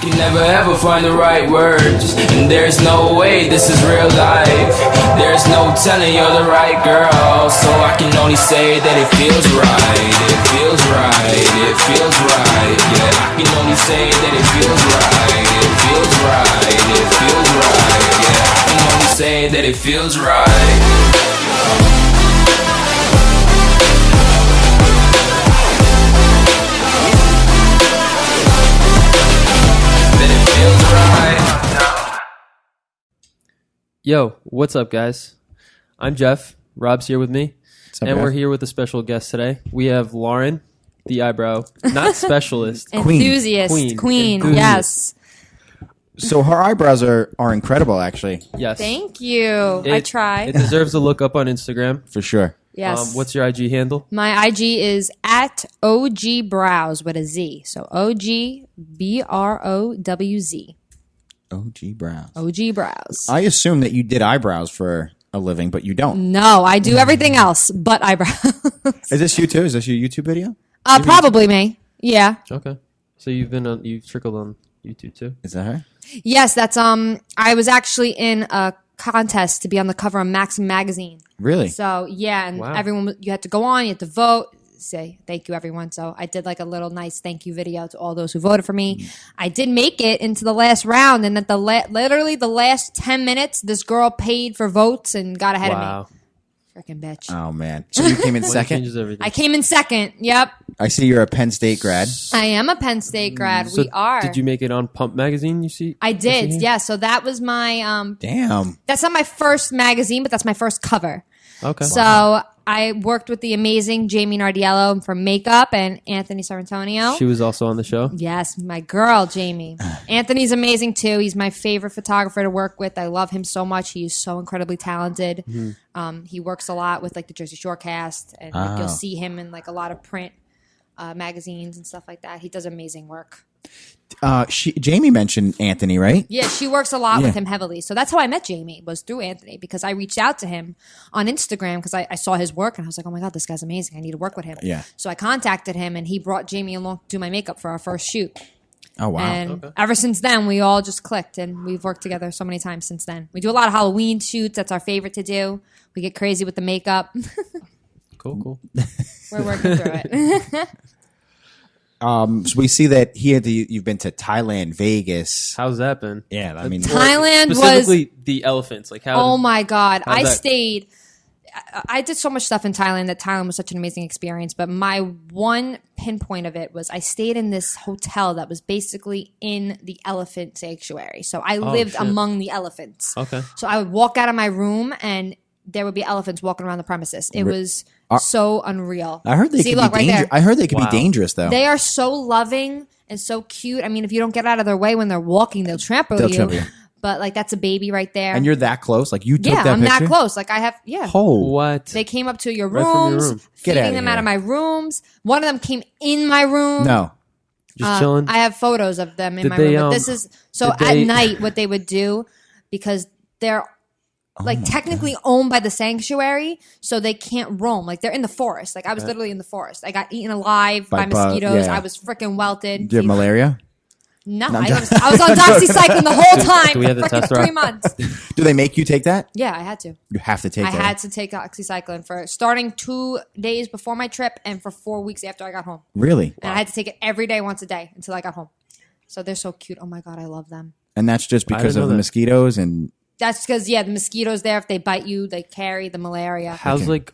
can never ever find the right words, and there's no way this is real life. There's no telling you're the right girl, so I can only say that it feels right. It feels right, it feels right. Yeah, I can only say that it feels right. It feels right, it feels right. Yeah, I can only say that it feels right. Yo, what's up, guys? I'm Jeff. Rob's here with me. Up, and Jeff? we're here with a special guest today. We have Lauren, the eyebrow, not specialist. Enthusiast. Queen. Enthusiast. Yes. So her eyebrows are incredible, actually, Yes. Thank you. I try. It deserves a look up on Instagram. for sure. Yes. What's your IG handle? My IG is at OGBROWZ with a Z. So OGBROWZ. OG brows. OGBROWZ. I assume that you did eyebrows for a living, but you don't. No, I do everything else but eyebrows. Is this you too? Is this your YouTube video? Probably me. Yeah. Okay. So you've trickled on YouTube too? Is that her? Yes, that's I was actually in a contest to be on the cover of Maxim magazine. Really? So yeah, and Wow. everyone, you had to go on, you had to vote, say thank you everyone. So I did like a little nice thank you video to all those who voted for me. I did make it into the last round, and at the literally the last 10 minutes, this girl paid for votes and got ahead of Wow. me. Freaking bitch. Oh man. So you came in Well, it second. changes everything. I came in second. Yep. I see you're a Penn State grad. I am a Penn State grad. So We are. Did you make it on Pump Magazine? You see? I did. here? Yeah. So that was my Damn. that's not my first magazine, but that's my first cover. Okay. So I worked with the amazing Jamie Nardiello from makeup and Anthony Sarantonio. She was also on the show. Yes, my girl, Jamie. Anthony's amazing too. He's my favorite photographer to work with. I love him so much. He is so incredibly talented. He works a lot with like the Jersey Shore cast, and like, you'll see him in like a lot of print magazines and stuff like that. He does amazing work. Jamie mentioned Anthony, right? Yeah, she works a lot Yeah. with him heavily. So that's how I met Jamie, was through Anthony, because I reached out to him on Instagram because I saw his work and I was like, oh my God, this guy's amazing. I need to work with him. Yeah. So I contacted him and he brought Jamie along to do my makeup for our first shoot. Oh wow. And ever since then, we all just clicked and we've worked together so many times since then. We do a lot of Halloween shoots. That's our favorite to do. We get crazy with the makeup. Cool. We're working through it. So we see that you've been to Thailand, Vegas. How's that been? Yeah, I mean, Thailand was... Specifically the elephants. Like how? Oh my God. how'd I that- stayed. I did so much stuff in Thailand that Thailand was such an amazing experience. But my one pinpoint of it was I stayed in this hotel that was basically in the elephant sanctuary. So I lived shit. among the elephants. Okay. So I would walk out of my room and there would be elephants walking around the premises. It was so unreal. I heard they See, could look, be right dangerous. there. I heard they could Wow. be dangerous though. They are so loving and so cute. I mean, if you don't get out of their way when they're walking, they'll trample They'll you. trample you. But like that's a baby right there. And you're that close? Like you took yeah, that I'm picture? that close. Like I have, yeah. Oh, What? They came up to your Right from your rooms, room. Get feeding outta them here. out of my rooms. One of them came in my room. no. Just chilling. I have photos of them in Did my they, room. But this is so did at they- night. What they would do, because they're like technically owned by the sanctuary, so they can't roam. Like they're in the forest. Like I was literally in the forest. I got eaten alive by By mosquitoes. yeah. I was freaking welted. Do you have malaria? No, I'm I joking. was on doxycycline the whole time. Do we have the for test freaking rock? 3 months. Do they make you take that? Yeah, I had to. You have to take I that. had to take oxycycline for starting 2 days before my trip and for 4 weeks after I got home. Really? And I had to take it every day, once a day, until I got home. So they're so cute. Oh my God, I love them. And that's just because didn't of know the that. mosquitoes and That's because, yeah, the mosquitoes there, if they bite you, they carry the malaria. How's like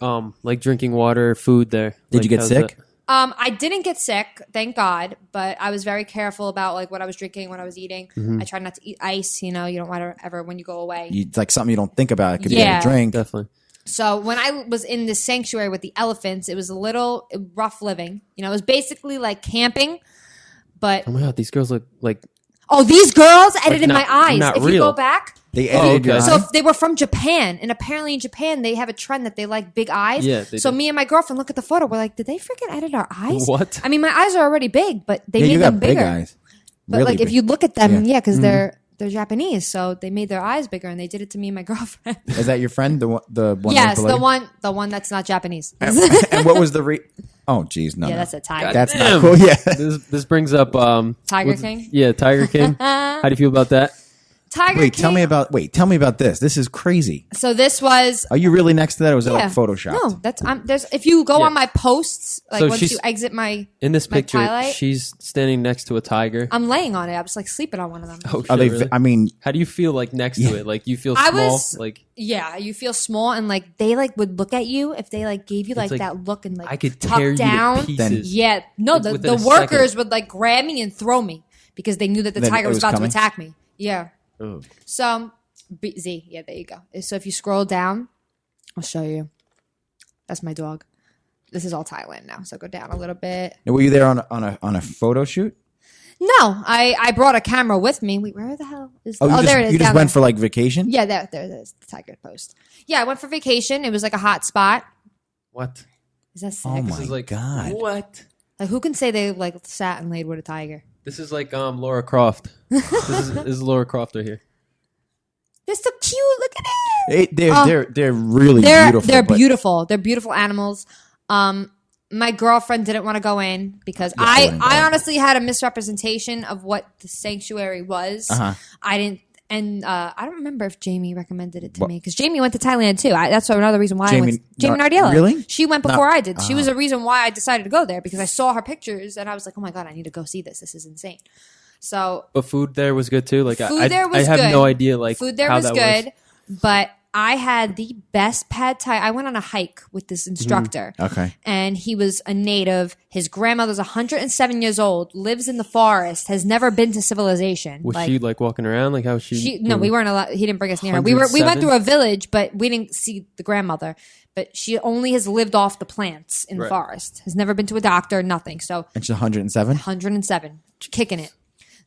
drinking water, food there? Did you get how's sick? that? I didn't get sick, thank God, but I was very careful about like what I was drinking, what I was eating. I tried not to eat ice. You know, you don't want to ever when you go away. it's like something you don't think about because you Yeah. get a drink. Definitely. So when I was in this sanctuary with the elephants, it was a little rough living. You know, it was basically like camping, but Oh my God, these girls look like oh, these girls edited not- my eyes. not If you real. go back, They edited your okay. so eye? if they were from Japan, and apparently in Japan they have a trend that they like big eyes. Yeah, they so do. me and my girlfriend look at the photo. We're like, did they freaking edit our eyes? What? I mean, my eyes are already big, but they Yeah, made you them got bigger. big eyes. But Really like if big. you look at them, Yeah. yeah, because they're Japanese, so they made their eyes bigger, and they did it to me and my girlfriend. Is that your friend? The one yes, below the you? one that's not Japanese. And what was the Oh, geez, no. Yeah, no. that's a tiger. That's Damn. not cool. Yeah. This brings up Tiger what's- King? Yeah, Tiger King. How do you feel about that? Tiger Wait, King. tell me about this. This is crazy. So this was. Are you really next to that, or was it Yeah. like Photoshopped? No, that's there's if you go Yeah. on my posts, like So once she's- you exit my In this my picture, twilight, she's standing next to a tiger. I'm laying on it. I was like sleeping on one of them. Oh, shit, Are they? really? I mean, How do you feel like next Yeah. to it? Like you feel I small? was- Like Yeah, you feel small and like they like would look at you if they like gave you like, like, that look and like I could tuck tear down. you to pieces. Yeah, no, Like, the within a workers second. would like grab me and throw me because they knew that the Then tiger it was was about coming? to attack me. Yeah. Oh. So Z, yeah, there you go. So if you scroll down, I'll show you. That's my dog. This is all Thailand now. So go down a little bit. were you there on a photo shoot? No, I brought a camera with me. Wait, where the hell is? Oh, there it is. You just down went there. for like vacation? Yeah, there it is. The tiger post. Yeah, I went for vacation. It was like a hot spot. What? Is that sick? Oh This my is like God. what? Like who can say they like sat and laid with a tiger? This is like Laura Croft. This is Laura Croft right here. They're so cute. Look at it. They're really They're beautiful. They're but- beautiful. They're beautiful animals. My girlfriend didn't want to go in because I wouldn't go I in. honestly had a misrepresentation of what the sanctuary was. Uh-huh. I didn't. And I don't remember if Jamie recommended it to What? me because Jamie went to Thailand too. That's another reason why I Jamie went. Jamie Nar- Nardiella. really? She went before Not- I did. She was a reason why I decided to go there because I saw her pictures and I was like, oh my God, I need to go see this. This is insane. So But food there was good too. Like food there was I have good. no idea like food there how was that good, but I had the best pad thai. I went on a hike with this instructor. Okay. And he was a native. His grandmother's 107 years old, lives in the forest, has never been to civilization. Was she like walking around? Like how was No, we weren't allowed. He didn't bring us near her. We went 107? through a village, but we didn't see the grandmother. But she only has lived off the plants in the Right. forest. Has never been to a doctor. Nothing. So And she's 107? 107, kicking it.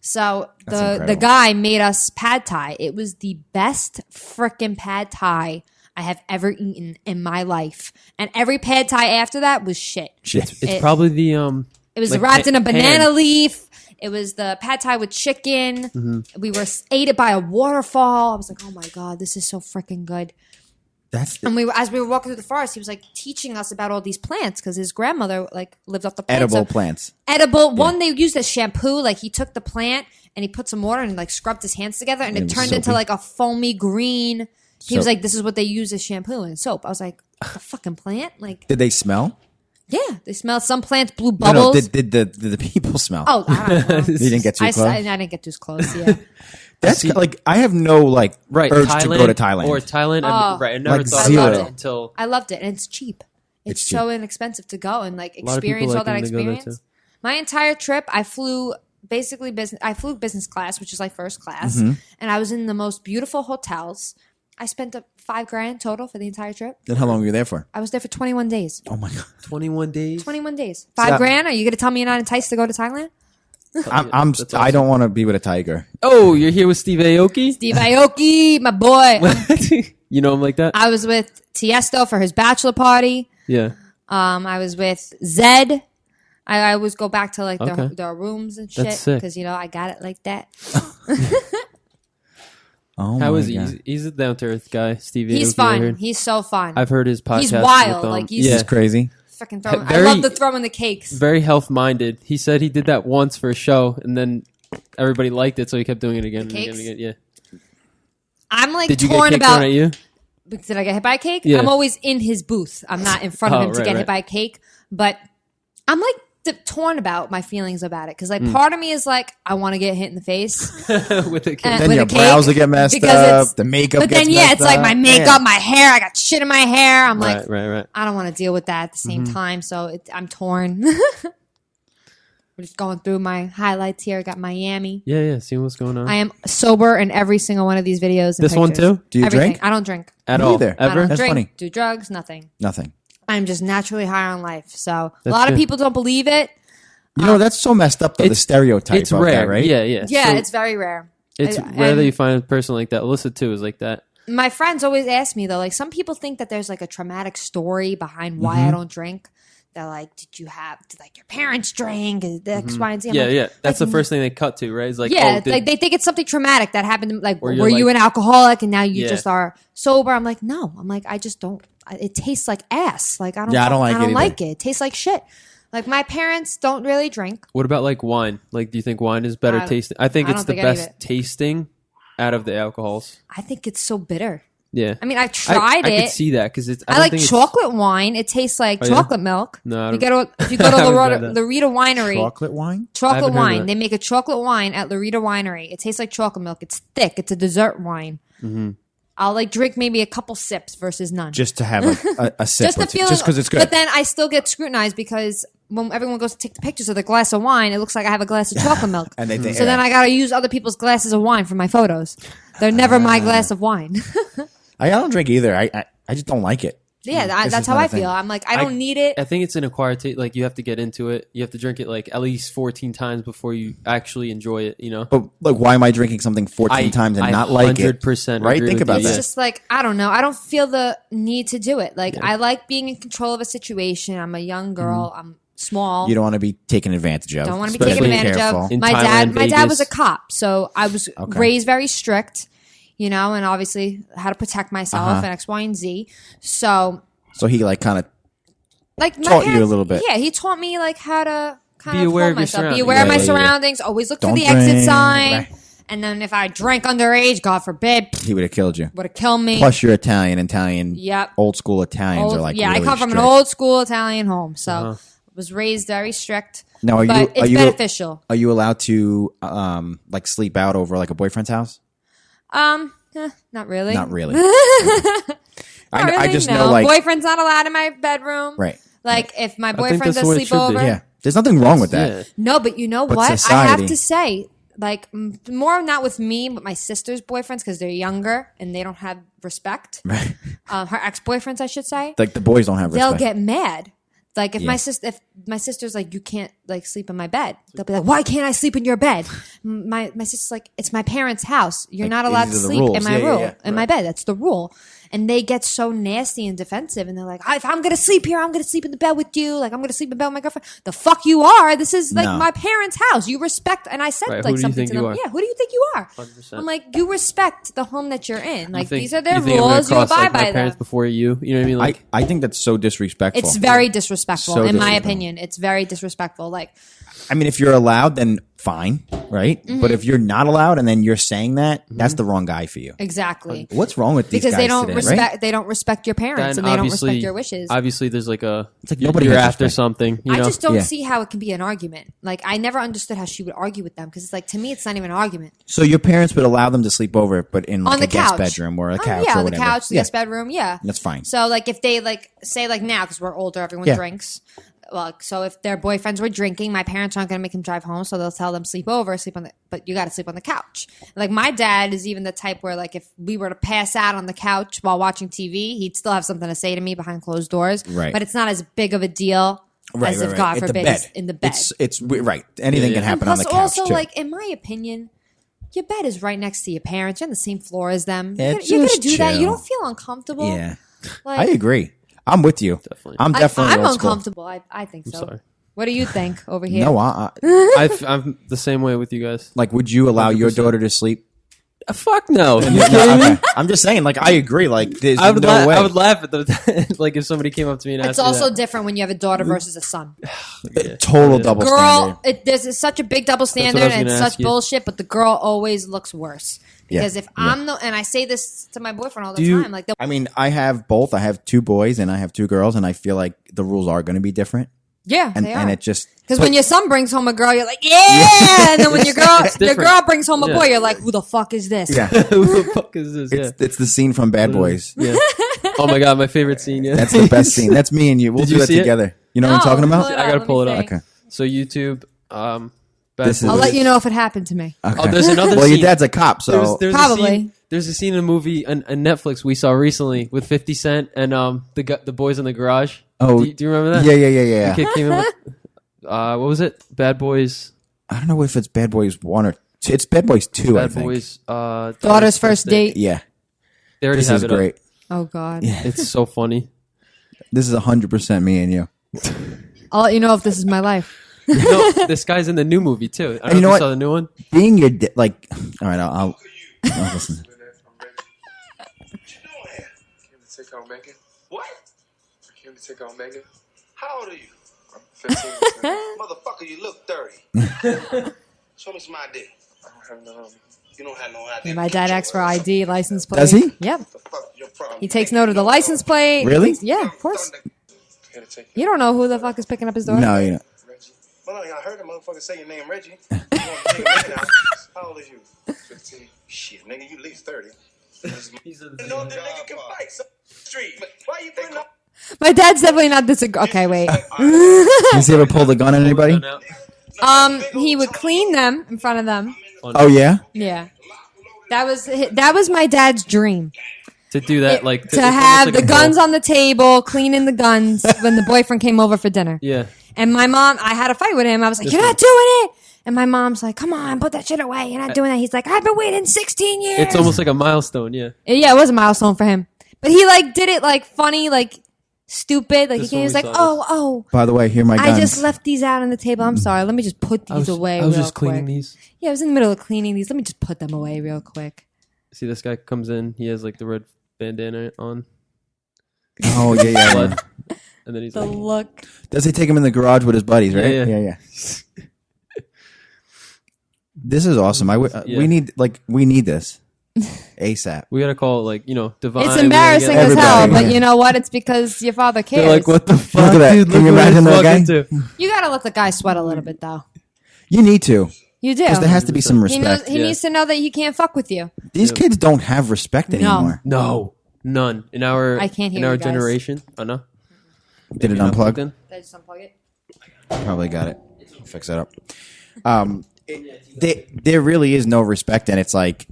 So That's the incredible. guy made us pad thai. It was the best frickin' pad thai I have ever eaten in my life. And every pad thai after that was shit. Shit. It's probably the It was like wrapped in a pan. banana leaf. It was the pad thai with chicken. Mm-hmm. We ate it by a waterfall. I was like, oh my God, this is so freaking good. That's And as we were walking through the forest, he was like teaching us about all these plants because his grandmother like lived off the plants. edible So- plants. Edible. One they used as shampoo. Like he took the plant and he put some water and like scrubbed his hands together and And it it was turned into soapy. like a foamy green. He was Soap. like, this is what they use as shampoo and soap. I was like, the fucking plant? Like, Did they smell? yeah, they smell. Some plants blew No, bubbles. did the people smell? Oh, I don't know. You didn't get too I close? didn't get too close. Yeah. That's like, I have no like right urge Thailand to go to Thailand. or Thailand. Oh. Right, I never Like thought zero. about it until I loved it, and it's cheap. It's It's so inexpensive to go and like lot of people experience all that liking to go there, experience. too. My entire trip, I flew basically business. I flew business class, which is like first class, Mm-hmm. and I was in the most beautiful hotels. I spent $5,000 total for the entire trip. Then how long were you there for? I was there for 21 days. Oh my God. 21 days. 21 days. that- $5,000. Are you going to tell me you're not enticed to go to Thailand? That's I don't want to be with a tiger. Oh, you're here with Steve Aoki? Steve Aoki, my boy. You know him like that? I was with Tiesto for his bachelor party. Yeah. I was with Zed. I always go back to like Okay. their rooms and That's shit sick. because you know I got it like that. Oh How my is he? God. He's a down to earth guy, Steve Aoki. He's I fun. heard. He's so fun. I've heard his podcast. He's wild, with, like, he's- yeah, It's crazy. Freaking throwing. Very- I love the throwing the cakes. very health minded. He said he did that once for a show, and then everybody liked it, so he kept doing it again and again cakes? and again. Yeah. I'm like Did you get torn cake about. thrown at you? Did I get hit by a cake? Yeah. I'm always in his booth. I'm not in front of Oh, him to right, get right. hit by a cake. But I'm like torn about my feelings about it because like Mm. part of me is like I want to get hit in the face. with a cake. And- Then with your a cake, brows will get messed because up. it's- The makeup But gets then yeah, messed it's like my up. makeup, Yeah. my hair. I got shit in my hair. I'm like, right. I don't want to deal with that at the same Mm-hmm. time. So I'm torn. We're just going through my highlights here. I got Miami. Yeah. See what's going on I am sober in every single one of these videos. And This one pictures. too? Do you Everything. drink? I don't drink. at Me all either. I ever. don't That's drink, funny. do drugs, nothing. Nothing. I'm just naturally high on life. So a That's lot of good. people don't believe it. You know, that's so messed up, though, the It's- stereotype It's of rare, that, right? Yeah. Yeah, So it's very rare. it's And rare that you find a person like that. Alyssa too is like that. My friends always ask me though, like some people think that there's like a traumatic story behind why Mm-hmm. I don't drink. They're like, did like your parents drink? Is the X, Y, and Z? I'm Mm-hmm. Yeah, like, yeah. That's like, the first thing they cut to, right? It's like, yeah, oh, did- like they think it's something traumatic that happened. Like, Where were you're you like- an alcoholic and now you Yeah. just are sober? I'm like, no. I'm like, I just don't it tastes like ass. Like I don't like it. It tastes like shit. Like my parents don't really drink. What about like wine? Like, do you think wine is better tasting? I think it's the best tasting out of the alcohols. I think it's so bitter. Yeah. I mean, I tried it. I could see that because it's. I like chocolate wine. It tastes like chocolate milk. No, if you go to Loretta Winery. Chocolate wine? Chocolate wine. They make a chocolate wine at Loretta Winery. It tastes like chocolate milk. It's thick. It's a dessert wine. Mm-hmm. I'll like drink maybe a couple sips versus none. Just to have a sip. Just because it's good. But then I still get scrutinized because when everyone goes to take the pictures of the glass of wine, it looks like I have a glass of chocolate milk. And so then I got to use other people's glasses of wine for my photos. They're never my glass of wine. I don't drink either. I just don't like it. Yeah, that's how I feel. I'm like, I don't need it. I think it's an acquired taste. Like, you have to get into it. You have to drink it like at least 14 times before you actually enjoy it, you know? But like, why am I drinking something 14 times and not like it? 100% right? Think about that. It's just like, I don't know. I don't feel the need to do it. Like, I like being in control of a situation. I'm a young girl. I'm small. You don't want to be taken advantage of. Don't want to be taken advantage of. My dad was a cop, so I was raised very strict. You know, and obviously how to protect myself and X, Y, and Z. So he like kind of like taught you a little bit. Yeah, he taught me like how to kind be of aware hold of your myself, surroundings. be aware of my surroundings. Always look for the exit sign. Right. And then if I drank underage, God forbid, he would have killed you. Would have killed me. Plus, you're Italian. Yep. Old school Italians are like I really come from strict. an old school Italian home, so was raised very strict. Now, it's beneficial. Are you allowed to like sleep out over like a boyfriend's house? Not really. Not really. I just know like boyfriend's not allowed in my bedroom. Right. Like if my boyfriend does sleep over. Yeah. There's nothing wrong with that. Yeah. No, but you know what? Society. I have to say, like more not with me, but my sister's boyfriends because they're younger and they don't have respect. Right. Her ex-boyfriends, I should say. Like the boys don't have respect. They'll get mad. Like if my sister's like, you can't like sleep in my bed, they'll be like, why can't I sleep in your bed? My sister's like, it's my parents' house. You're not allowed to sleep in my my bed. That's the rule. And they get so nasty and defensive, and they're like, if I'm gonna sleep here, I'm gonna sleep in the bed with you. Like I'm gonna sleep in bed with my girlfriend. The fuck you are. This is like my parents' house. You respect. And I said like something to them. Yeah, who do you think you are? 100%. I'm like, you respect the home that you're in. Like these are their rules. You abide by them. Parents before you. You know what I mean? Like I think that's so disrespectful. It's very disrespectful, in my opinion. It's very disrespectful. Like, I mean, if you're allowed, then fine, right? Mm-hmm. But if you're not allowed, and then you're saying that, that's the wrong guy for you. Exactly. What's wrong with these guys they don't today, respect. Right? They don't respect your parents, and they don't respect your wishes. Obviously, there's like it's like nobody you're after something. You know? I just don't see how it can be an argument. Like I never understood how she would argue with them because it's like to me, it's not even an argument. So your parents would allow them to sleep over, but in like on the guest couch. bedroom or a couch, yeah, or on the whatever. couch, the guest bedroom, yeah, that's fine. So like if they like say like now because we're older, everyone drinks. Well, so if their boyfriends were drinking, my parents aren't going to make them drive home, so they'll tell them sleep over, but you got to sleep on the couch. Like my dad is even the type where like if we were to pass out on the couch while watching TV, he'd still have something to say to me behind closed doors. Right. But it's not as big of a deal as if God forbid it's in the bed. It's right. Anything can happen on the couch. Also, too. like in my opinion, your bed is right next to your parents. You're on the same floor as them. Yeah, you're going to do that. You don't feel uncomfortable. Yeah, like, I agree. I'm with you. Definitely. I'm definitely uncomfortable. I think so. Sorry. What do you think over here? No, I'm the same way with you guys. Like, would you allow 100%. Your daughter to sleep? Fuck no. Okay. I'm just saying, like, I agree. Like, there's I would no way. I would laugh at them. Like, if somebody came up to me and asked me It's also that. different when you have a daughter versus a son. Total double standard. There's such a big double standard and it's such bullshit, but the girl always looks worse. Because if I'm and I say this to my boyfriend all the time, like, I mean, I have both. I have 2 boys and I have 2 girls, and I feel like the rules are going to be different. Yeah, and, they are. And it just because when your son brings home a girl, you're like, yeah, and then when your girl brings home a boy, you're like, who the fuck is this? Yeah, who the fuck is this? It's the scene from Bad Boys. Yeah. Oh my god, my favorite scene. Yeah, that's the best scene. That's me and you. We'll do that together. You know what I'm talking about? I gotta pull it up. Okay. So YouTube. I'll let you know if it happened to me. Okay. Oh, there's another. Well, scene. your dad's a cop, so there's probably. There's a scene in a movie on Netflix we saw recently with 50 Cent and the boys in the garage. Oh, do you remember that? Yeah. The kid came in with, what was it? Bad Boys. I don't know if it's Bad Boys 1 or 2. It's Bad Boys 2, I think. Bad Boys. Daughter's First Date. Yeah. They already have it great. Oh, God. Yeah. It's so funny. This is 100% me and you. I'll let you know if this is my life. This guy's in the new movie, too. I don't know if you saw the new one. Being your like... All right, I'll listen. What? take on Megan? How old are you? I'm 15. Motherfucker, you look 30. Show me some ID. I don't have none on me. You don't have no ID. My dad asks for ID, license plate. Does he? Yep. What the fuck your problem? He takes note of the license plate. Really? Yeah, of course. Here to take You don't know who the fuck is picking up his daughter? No, you know. Reggie. Well, no, I heard the motherfucker say your name, Reggie. You want to take your name out. How old is you? 15. Shit, nigga, you at least 30. He's a, You know the nigga can fight. So, street. Why you putting up? My dad's definitely not this. Okay, wait. Has he ever pulled a gun on anybody? He would clean them in front of them. Oh yeah. Yeah. That was my dad's dream. to do that, like To have the guns on the table, cleaning the guns when the boyfriend came over for dinner. Yeah. And my mom, I had a fight with him. I was like, "You're not doing it." And my mom's like, "Come on, put that shit away. You're not doing that." He's like, "I've been waiting 16 years." It's almost like a milestone, yeah. Yeah, it was a milestone for him. But he like did it like funny, like stupid. Like This he one was we like, saw "Oh, By the way, here are my guns. I just left these out on the table. I'm sorry. Let me just put these away I was real just cleaning quick." these. Yeah, I was in the middle of cleaning these. Let me just put them away real quick. See, this guy comes in. He has like the red bandana on, Oh yeah, yeah. blood, and then he's The like, look. Does he take him in the garage with his buddies? Right? Yeah, yeah. yeah. This is awesome. Yeah. We need this ASAP. we gotta call like Divine. It's embarrassing as Everybody, hell, but yeah. you know what? It's because your father cares. They're like, what the fuck, Look at that. dude? Can you Look what imagine he's that guy? walking to. You gotta let the guy sweat a little bit, though. You need to, You do. because there has to be some He respect. he Yeah. needs to know that he can't fuck with you. These kids don't have respect anymore. No, none in our I can't hear in our you guys. generation. Oh no, Did it You're not plugged unplug? in? Did I just unplug it? Probably got it. Fix that up. There really is no respect, and it's like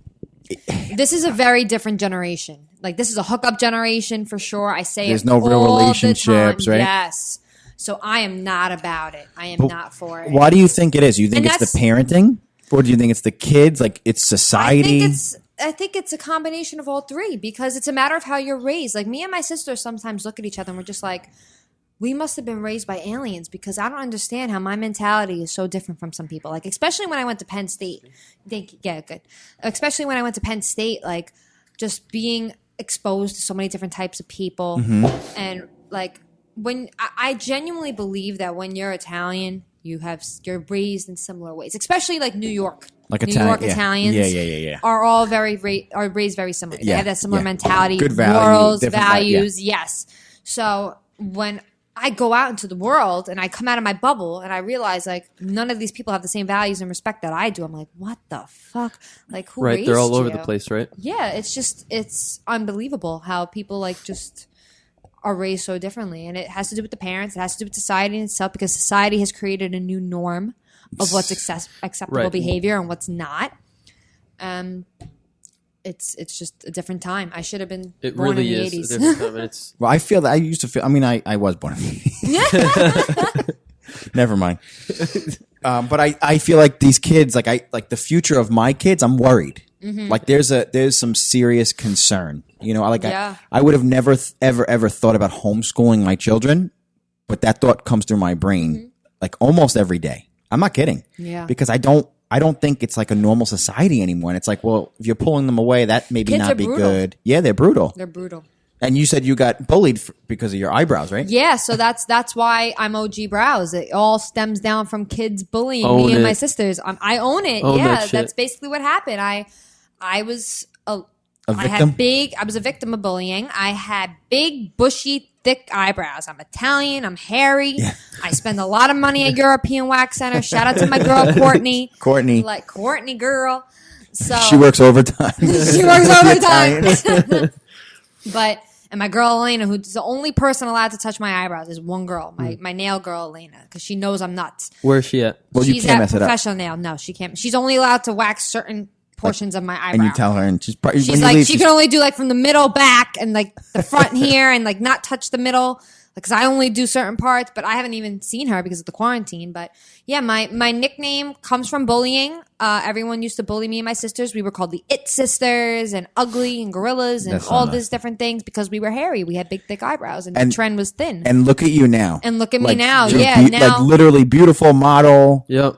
This is a very different generation. Like, this is a hookup generation for sure. I say There's it no real all the relationships, time. right? Yes. So I am not about it. I am not for it. why do you think it is? You think And it's the parenting, or do you think it's the kids? Like it's society? I think it's a combination of all three, because it's a matter of how you're raised. Like, me and my sister sometimes look at each other and we're just like, we must have been raised by aliens, because I don't understand how my mentality is so different from some people. Like, especially when I went to Penn State. Yeah, good. Especially when I went to Penn State, like, just being exposed to so many different types of people. Mm-hmm. And, like, when I genuinely believe that when you're Italian, you're raised in similar ways, especially like New York. Like New York yeah. Italians Yeah. are all are raised very similar. They Yeah, have that similar yeah. mentality, Good value, morals, different values. Yes. So when I go out into the world and I come out of my bubble and I realize like none of these people have the same values and respect that I do, I'm like, what the fuck? Like, who right? raised They're all over you? the place, right? Yeah, it's unbelievable how people like just are raised so differently, and it has to do with the parents. It has to do with society in itself, because society has created a new norm of what's acceptable Right. behavior and what's not. It's just a different time. I should have been It born really in the is 80s. a different time, and it's Well, I feel that I used to feel. I mean, I was born. Never mind. But I feel like these kids, like the future of my kids, I'm worried. Mm-hmm. Like there's some serious concern. Yeah. I would have never ever thought about homeschooling my children, but that thought comes through my brain like almost every day. I'm not kidding. Yeah. Because I don't think it's like a normal society anymore. And it's like, well, if you're pulling them away, that maybe Kids not are be brutal. good. Yeah, they're brutal. They're brutal. And you said you got bullied because of your eyebrows, right? Yeah, so that's why I'm OG BROWZ. It all stems down from kids bullying Own me and my it. sisters. I own it. Own Yeah, that shit. that's basically what happened. I was A I victim? was a victim of bullying. I had big, bushy, thick eyebrows. I'm Italian. I'm hairy. I spend a lot of money at European Wax Center. Shout out to my girl, Courtney. Courtney. Like, Courtney girl. So She works overtime. she works overtime. And my girl, Elena, who's the only person allowed to touch my eyebrows, is one girl, my nail girl, Elena, because she knows I'm nuts. where's she at? Well, you She's can't at mess it up. professional nail. No, she can't. She's only allowed to wax certain portions of my eyebrow. And you tell her, and she's probably, She's when you like, leave, she can only do like from the middle back and like the front here and like not touch the middle, because I only do certain parts. But I haven't even seen her because of the quarantine. But yeah, my nickname comes from bullying. Everyone used to bully me and my sisters. We were called the It Sisters and ugly and gorillas and That's all not these different things because we were hairy. We had big, thick eyebrows, and the And- trend was thin. and look at you now. And look at me Like, now. you're Yeah, now like literally beautiful model. Yep.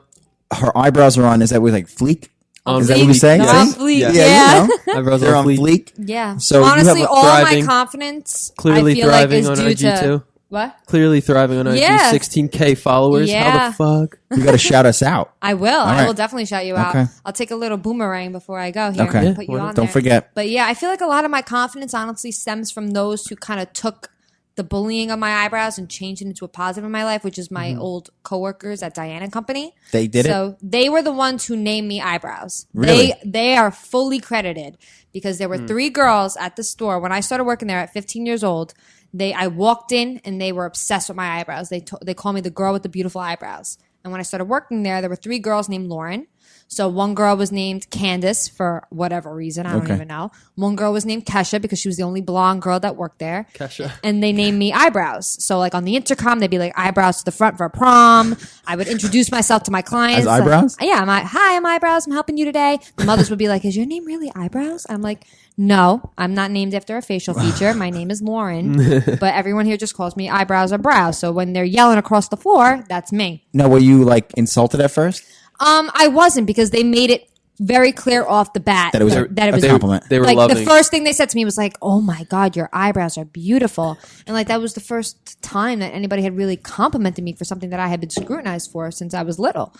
Her eyebrows are on. Is that with like fleek? On Is that what we fleek, say? yeah. on See? fleek. Yeah. Yeah. You know, Eyebrows they're on on fleek. fleek. Yeah. So you have honestly, a all my thriving- confidence Clearly I feel like thriving is on due IG to too. What? Clearly thriving on IG. Yeah. 16K followers. How Yeah. the fuck? You got to shout us out. I will. I right. will definitely shout you out. Okay. I'll take a little boomerang before I go here Okay. and put you on Don't there. forget. But yeah, I feel like a lot of my confidence honestly stems from those who kind of took the bullying of my eyebrows and changed it into a positive in my life, which is my old coworkers at Diana Company. They did it? So they were the ones who named me Eyebrows. Really? They are fully credited because there were 3 girls at the store when I started working there at 15 years old. I walked in and they were obsessed with my eyebrows. They called me the girl with the beautiful eyebrows. And when I started working there were 3 girls named Lauren. So one girl was named Candace for whatever reason. I don't even know. One girl was named Kesha because she was the only blonde girl that worked there. Kesha. And they named me Eyebrows. So like on the intercom, they'd be like Eyebrows to the front for prom. I would introduce myself to my clients. As Eyebrows? Like, yeah. Hi, I'm Eyebrows. I'm helping you today. The mothers would be like, is your name really Eyebrows? I'm like, no, I'm not named after a facial feature. My name is Lauren. But everyone here just calls me Eyebrows or Brows. So when they're yelling across the floor, that's me. No, were you like insulted at first? I wasn't because they made it very clear off the bat That it was a compliment. They were like loving. the first thing they said to me was like, "Oh my god, your eyebrows are beautiful," and like that was the first time that anybody had really complimented me for something that I had been scrutinized for since I was little.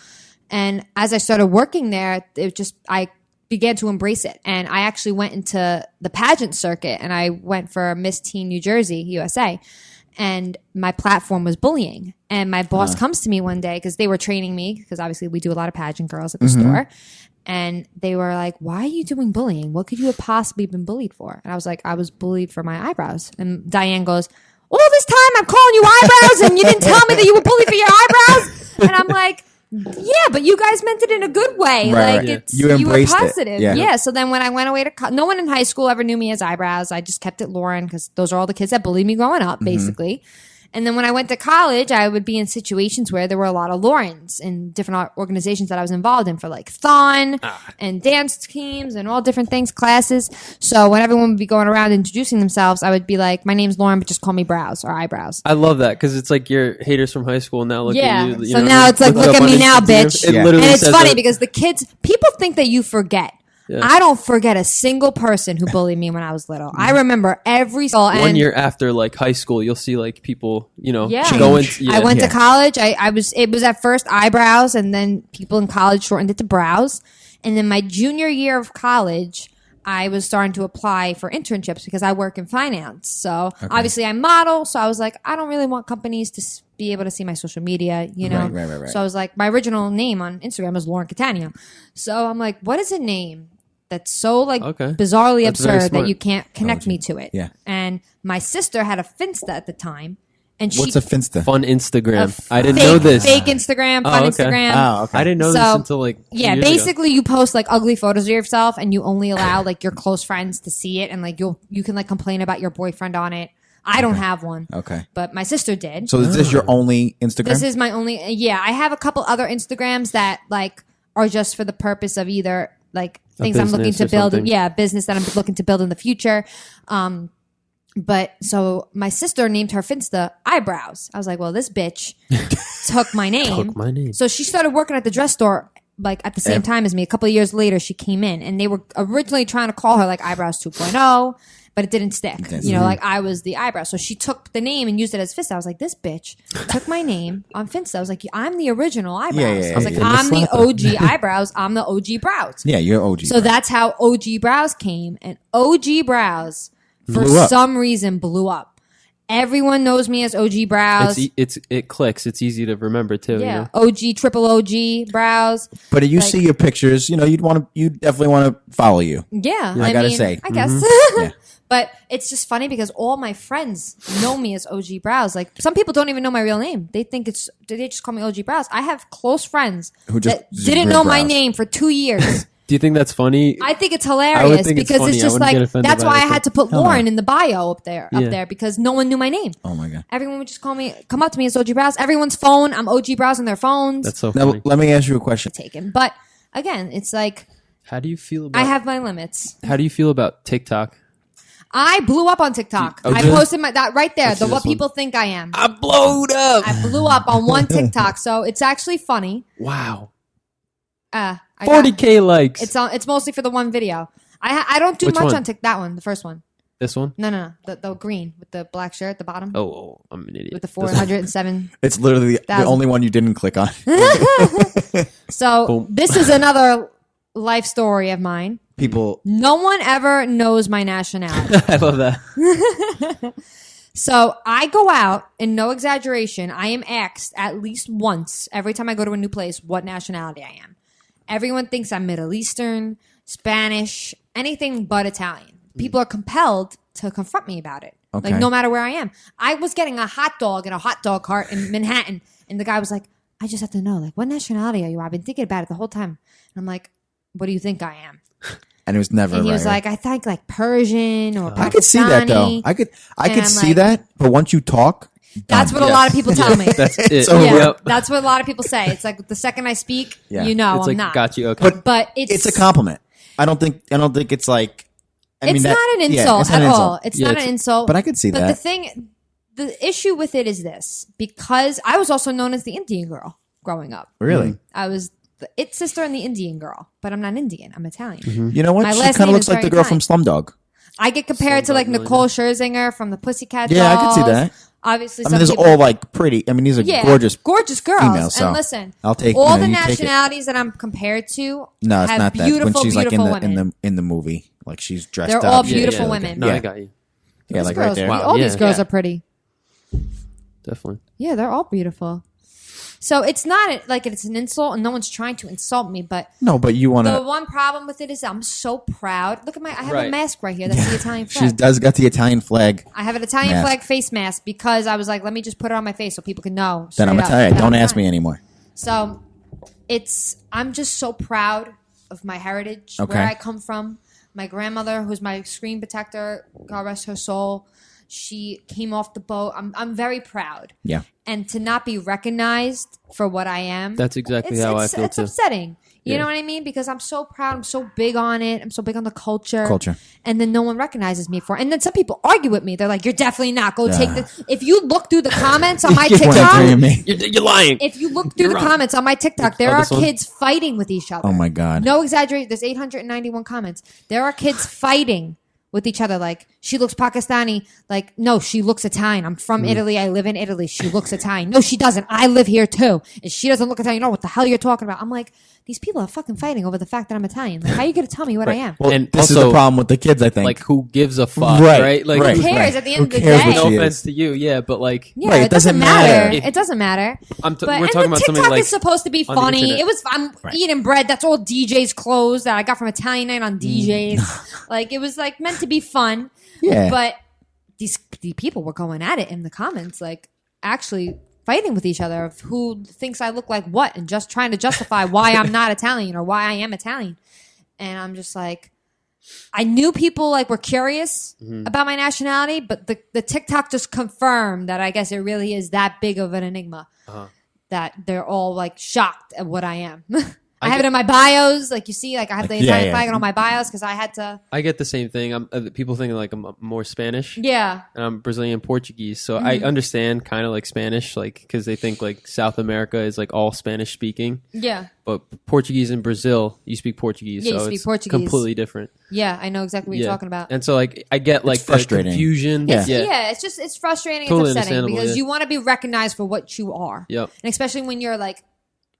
And as I started working there, I began to embrace it, and I actually went into the pageant circuit, and I went for Miss Teen New Jersey USA. And my platform was bullying. And my boss comes to me one day because they were training me because obviously we do a lot of pageant girls at the store. And they were like, why are you doing bullying? What could you have possibly been bullied for? And I was like, I was bullied for my eyebrows. And Diane goes, all this time I'm calling you Eyebrows and you didn't tell me that you were bullied for your eyebrows? And I'm like, yeah, but you guys meant it in a good way. Right, Like right. it's You you were embraced it. positive. Yeah. Yeah. So then when I went away to no one in high school ever knew me as Eyebrows. I just kept it Lauren because those are all the kids that bullied me growing up, basically. And then when I went to college, I would be in situations where there were a lot of Laurens in different organizations that I was involved in for like Thon and dance teams and all different things, classes. So when everyone would be going around introducing themselves, I would be like, my name's Lauren, but just call me Brows or Eyebrows. I love that because it's like your haters from high school now look Yeah. at you. So now it's like, look up at on me now, Instagram. bitch. It Yeah. literally And it's says funny that. because people think that you forget. Yeah. I don't forget a single person who bullied me when I was little. I remember every soul. 1 year after like high school, you'll see like people, Yeah. going. I went Yeah. to college. It was at first Eyebrows, and then people in college shortened it to Brows. And then my junior year of college, I was starting to apply for internships because I work in finance. So obviously I model. So I was like, I don't really want companies to be able to see my social media, you know? Right. So I was like, my original name on Instagram is Lauren Catania. So I'm like, what is a name that's so like Okay. bizarrely That's very absurd that smart. you can't connect me to it? Yeah. And my sister had a Finsta at the time. And What's she a Finsta? Fun Instagram. a I didn't fake- know this. Fake Instagram, fun Oh, okay. Instagram. Oh, okay. I didn't know this So, until like 2 Yeah, years ago. basically you post like ugly photos of yourself and you only allow like your close friends to see it, and like you can like complain about your boyfriend on it. I don't have one. Okay. But my sister did. So is this your only Instagram? This is my only I have a couple other Instagrams that like are just for the purpose of either like things I'm looking business to or build. something. Yeah, business that I'm looking to build in the future. But so my sister named her Finsta Eyebrows. I was like, well, this bitch took my name. Took my name. So she started working at the dress store like at the same time as me. A couple of years later, she came in, and they were originally trying to call her like Eyebrows 2.0, but it didn't stick. You know, like I was the eyebrow. So she took the name and used it as Finsta. I was like, this bitch took my name on Finsta. I was like, I'm the original Eyebrows. I was like, yeah. I'm the OG Eyebrows. I'm the OG Brows. Yeah, you're OG. So that's how OG Brows came, and OG Brows for Blew up. some reason blew up. Everyone knows me as OG Brows. It clicks. It's easy to remember too. Yeah, You know? OG, triple OG Brows. But you like- see your pictures, you definitely want to follow you. Yeah, I gotta say. I guess. Yeah. But it's just funny because all my friends know me as OG Brows. Like some people don't even know my real name. They think they just call me OG Brows. I have close friends Who just that didn't read know my Brows. name for 2 years. Do you think that's funny? I think it's I would hilarious think it's because funny. it's I just wouldn't get like offended that's by why it, I had to put Hell no. Lauren in the bio up there Yeah. because no one knew my name. Oh my god. Everyone would just come up to me as OG Brows. Everyone's phone, I'm OG Brows on their phones. That's so Now funny. let me ask you a question. taken. But again, it's like How do you feel about? I have my limits. How do you feel about TikTok? I blew up on TikTok. Oh, I really? posted that right there. Let's see What this one. people think I am. I blowed up. I blew up on one TikTok, so it's actually funny. Wow. I got- 40K likes. It's mostly for the one video. I don't do Which much one? on TikTok. That one, the first one. This one? No. The green with the black shirt at the bottom. Oh, I'm an idiot. With the This one. 407. It's literally the 1,000. only one you didn't click on. So Boom. this is another life story of mine. People, No one ever knows my nationality. I love that. So I go out, and no exaggeration, I am asked at least once every time I go to a new place what nationality I am. Everyone thinks I'm Middle Eastern, Spanish, anything but Italian. People are compelled to confront me about it. Okay. Like, no matter where I am. I was getting a hot dog in a hot dog cart in Manhattan, and the guy was like, I just have to know, like, what nationality are you? I've been thinking about it the whole time. And I'm like, what do you think I am? and it was never And he right, was right? like, I think like Persian or Pakistani. I could see that though. I could I'm see like- that, but once you talk, That's done. what a lot of people tell me. That's it. So yeah, Yep. that's what a lot of people say. It's like the second I speak, Yeah. you know It's I'm like, not. got you. Okay. But it's a compliment. I don't think it's like. It's not an insult it's not at an all. insult. It's Yeah, not it's- an insult. But I could see But that. the issue with it is this: because I was also known as the Indian girl growing up. Really, I was the it sister and the Indian girl, but I'm not Indian. I'm Italian. you know what? My She last kind name of is looks like the very girl from Slumdog. I get compared to like Slumdog Nicole Scherzinger from the Pussycat Dolls. Yeah, I could see that. Obviously, I some mean, these are people, all like pretty. I mean, these are gorgeous gorgeous girls. females. So and listen, I'll take all you the know, you take it. nationalities that I'm compared to. No, it's have not that. beautiful, When she's like beautiful in women. the movie, like she's dressed They're up. all Yeah, beautiful yeah, women. No, Yeah. I got you. Yeah, These like girls, right there. Wow. all Yeah. these girls Yeah. are pretty. Definitely. Yeah, they're all beautiful. So it's not like it's an insult, and no one's trying to insult me. But No, but you want the to. one problem with it is I'm so proud. Look at I have a Right. mask right here. That's the Italian She flag. does got the Italian flag. I have an Italian mask. flag face mask because I was like, let me just put it on my face so people can know. Then I'm straight up Italian. that Don't I'm ask me Italian. anymore. So I'm just so proud of my heritage, Okay. where I come from. My grandmother, who's my screen protector, God rest her soul, she came off the boat. I'm very proud. Yeah. And to not be recognized for what I am. That's exactly how I feel it's too. upsetting. You Yeah. know what I mean? Because I'm so proud. I'm so big on it. I'm so big on the culture. Culture. And then no one recognizes me for it. And then some people argue with me. They're like, you're definitely not. Go take the... If you look through the comments on my You're TikTok... agreeing me. You're lying. If you look through You're the wrong. comments on my TikTok, there Oh, are this one? kids fighting with each other. Oh my God. No exaggeration. There's 891 comments. There are kids fighting with each other. Like, she looks Pakistani. Like, no, she looks Italian. I'm from Italy. I live in Italy. She looks Italian. No, she doesn't. I live here too. And she doesn't look Italian. You know what the hell you're talking about? I'm like, these people are fucking fighting over the fact that I'm Italian. Like, how are you going to tell me what I am? Well, And this is also, the problem with the kids. I think. Like, who gives a fuck, Right, right? Like, right. Who cares right. at the end Who of the cares day? what no she offense is? to you, yeah, but like, Yeah, Right, it doesn't matter. matter. It doesn't matter. I'm t- But we're and talking the about TikTok something like is supposed to be on the funny. internet. It was I'm eating bread. That's all DJ's clothes that I got from Italian Night on DJs. Like it was like meant to be fun. Yeah. But the people were going at it in the comments, like actually fighting with each other of who thinks I look like what, and just trying to justify why I'm not Italian or why I am Italian. And I'm just like, I knew people like were curious about my nationality, but the TikTok just confirmed that I guess it really is that big of an enigma that they're all like shocked at what I am. I have it in my bios, like you see, like I have the Italian flag on my bios because I had to. I get the same thing. People think like I'm more Spanish. Yeah, And I'm Brazilian Portuguese, so I understand kind of like Spanish, like because they think like South America is like all Spanish speaking, yeah, but Portuguese in Brazil, you speak Portuguese, Yeah, you so speak it's Portuguese. completely different. yeah. I know exactly what you're talking about. And so like I get like the frustrating. confusion. Yeah. Yeah, it's frustrating. Totally It's upsetting understandable, because yeah. you want to be recognized for what you are. Yep. And especially when you're like,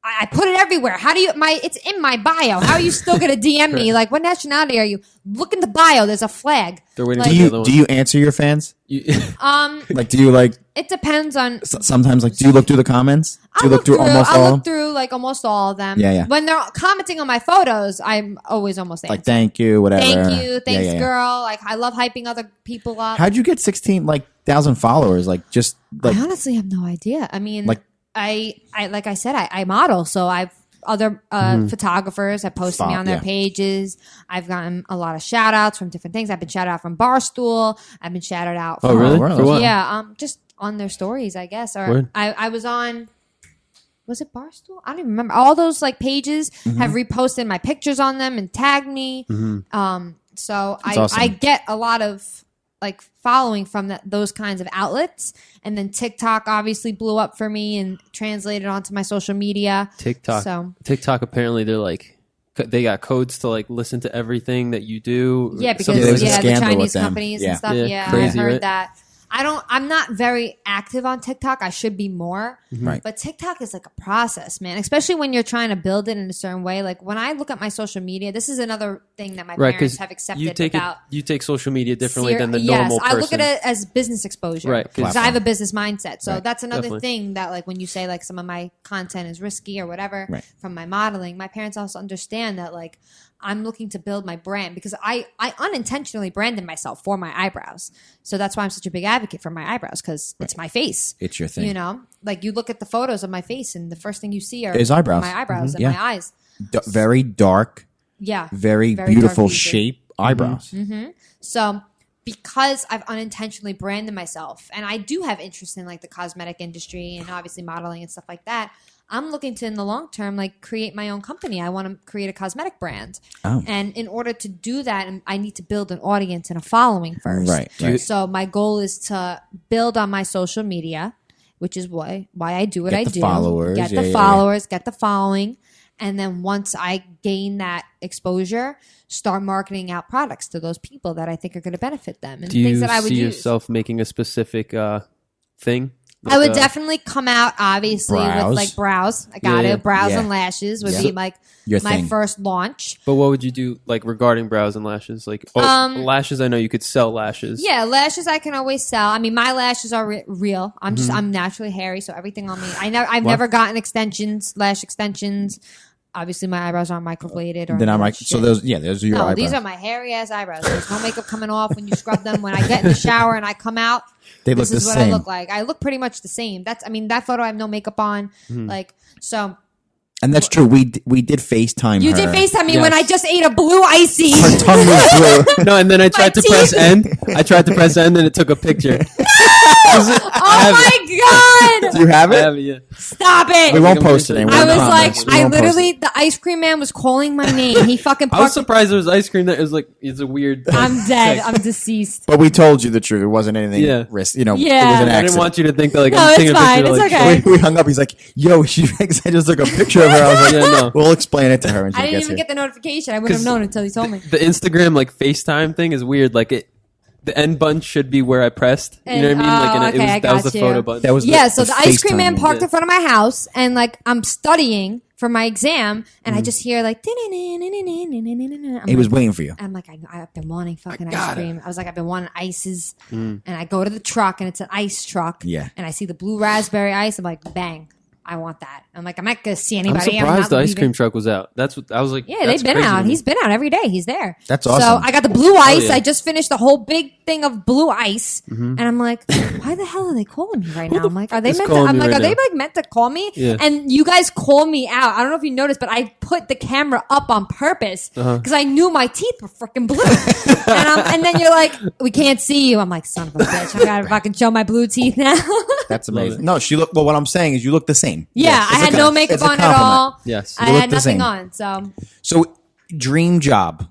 I put it everywhere. How do you it's in my bio. How are you still gonna DM me? Like, what nationality are you? Look in the bio. There's a flag. They're waiting Like- for the other one. Do you answer your fans? Like, do you like It depends on. sometimes like? Do you look through the comments? Do you look through almost I'll all? look through like almost all of them. Yeah, yeah. When they're commenting on my photos, I'm always almost Like, answering. thank you, whatever. Thank you, thanks, Yeah. girl. Like, I love hyping other people up. How'd you get 16,000 followers? Like, just like I honestly have no idea. I mean, Like- I like I said, I model, so I've other photographers have posted me on their Yeah. pages. I've gotten a lot of shout outs from different things. I've been shouted out from Barstool. I've been shouted out Oh from really? wow. For what? yeah, just on their stories, I guess. Or Word. I was on. Was it Barstool? I don't even remember. All those like pages have reposted my pictures on them and tagged me. So I awesome. get a lot of like following from those kinds of outlets, and then TikTok obviously blew up for me and translated onto my social media. TikTok. So TikTok apparently they're like they got codes to like listen to everything that you do. Yeah, because Something there was a the scandal with Chinese them. companies Yeah. and stuff. Yeah, Yeah, crazy, I heard right? that. I'm not very active on TikTok. I should be more. Right. But TikTok is like a process, man, especially when you're trying to build it in a certain way. Like when I look at my social media, this is another thing that my Right, parents because have accepted you take social media differently than the yes, normal person. I look at it as business exposure. Right, 'cause- Because I have a business mindset. So Right. that's another Definitely. thing that like when you say like some of my content is risky or whatever Right. from my modeling, my parents also understand that like I'm looking to build my brand because I unintentionally branded myself for my eyebrows. So that's why I'm such a big advocate for my eyebrows because it's my face. It's your thing. You know, like you look at the photos of my face and the first thing you see are Is eyebrows. my eyebrows and Yeah. my eyes. Very dark, Yeah. very Very beautiful dark featured. shape eyebrows. So because I've unintentionally branded myself and I do have interest in like the cosmetic industry and obviously modeling and stuff like that, I'm looking to in the long term like create my own company. I want to create a cosmetic brand. Oh. And in order to do that, I need to build an audience and a following first. Right, right. So my goal is to build on my social media, which is why I do what Get I the do. followers. Get Yeah, the yeah, followers, get the following. And then once I gain that exposure, start marketing out products to those people that I think are going to benefit them and Do you things that I would see use. yourself making a specific thing? I would Like, definitely come out obviously BROWZ. with like brows. I got Yeah, it. Brows yeah. and lashes would Yeah. be like Your my thing. first launch. But what would you do like regarding brows and lashes? Like lashes, I know you could sell lashes. Yeah, lashes I can always sell. I mean, my lashes are real. I'm naturally hairy, so everything on me. I've never gotten extensions, lash extensions. Obviously, my eyebrows aren't microbladed or Then I'm any like, of that so shit. those are your No, eyebrows. these are my hairy ass eyebrows. There's no makeup coming off when you scrub them. When I get in the shower and I come out, They look this is the what same. I look like. I look pretty much the same. That photo I have no makeup on. Like so. And that's true. We did FaceTime You her. did FaceTime me Yes. when I just ate a blue icy. Her tongue was blue. No, and then I tried to press teeth. end. I tried to press end, and it took a picture. Oh my god! Do you have I it? have it, yeah. Stop it! We won't I'm post it gonna- anymore. I We was won't like, post it. I literally, the ice cream man was calling my name. He fucking I was parked. surprised there was ice cream there. It was like, it's a weird. I'm dead. I'm deceased. But we told you the truth. It wasn't anything Yeah. risk. You know, Yeah. it was an I didn't accident. want you to think that like No, I'm it's taking a fine. picture. It's like, okay. we hung up. He's like, "Yo, she thinks I just took a picture of her." I was like, Yeah, no. "We'll explain it to her when she I didn't gets even here." get the notification. I wouldn't have 'Cause known until he told me. The Instagram like FaceTime thing is weird. Like the end button should be where I pressed. You know what I mean? Like And- and okay, I that was got the you. photo button. That was Yeah, so the ice cream FaceTime man thing. parked in front of my house, and like I'm studying for my exam, and I Mm. just hear like. He was waiting for you. I'm like, I've been wanting fucking ice got it. cream. I was like, I've been wanting ices, and I go to the truck, and it's an ice truck. Yeah. and I see the blue raspberry ice. I'm like, bang, I want that. I'm like, I'm not gonna see I'm anybody. surprised not the ice leaving. cream truck was out. That's what I was like. Yeah, that's they've been crazy to out. me. He's been out every day. He's there. That's So awesome. I got the blue ice. yeah. I just finished the whole big thing of blue ice, and I'm like, why the hell are they calling me right now? I'm like, are they is meant to? calling I'm me like, right are they now? like meant to call me? Yeah. And you guys call me out. I don't know if you noticed, but I put the camera up on purpose because I knew my teeth were freaking blue. and then you're like, we can't see you. I'm like, son of a bitch. I gotta fucking show my blue teeth now. That's amazing. No, she looked. Well, what I'm saying is, you look the same. Yeah, Yes, I it's a had no com- makeup it's a on at compliment. all. Yes. I You look had the nothing same. on. So So, dream job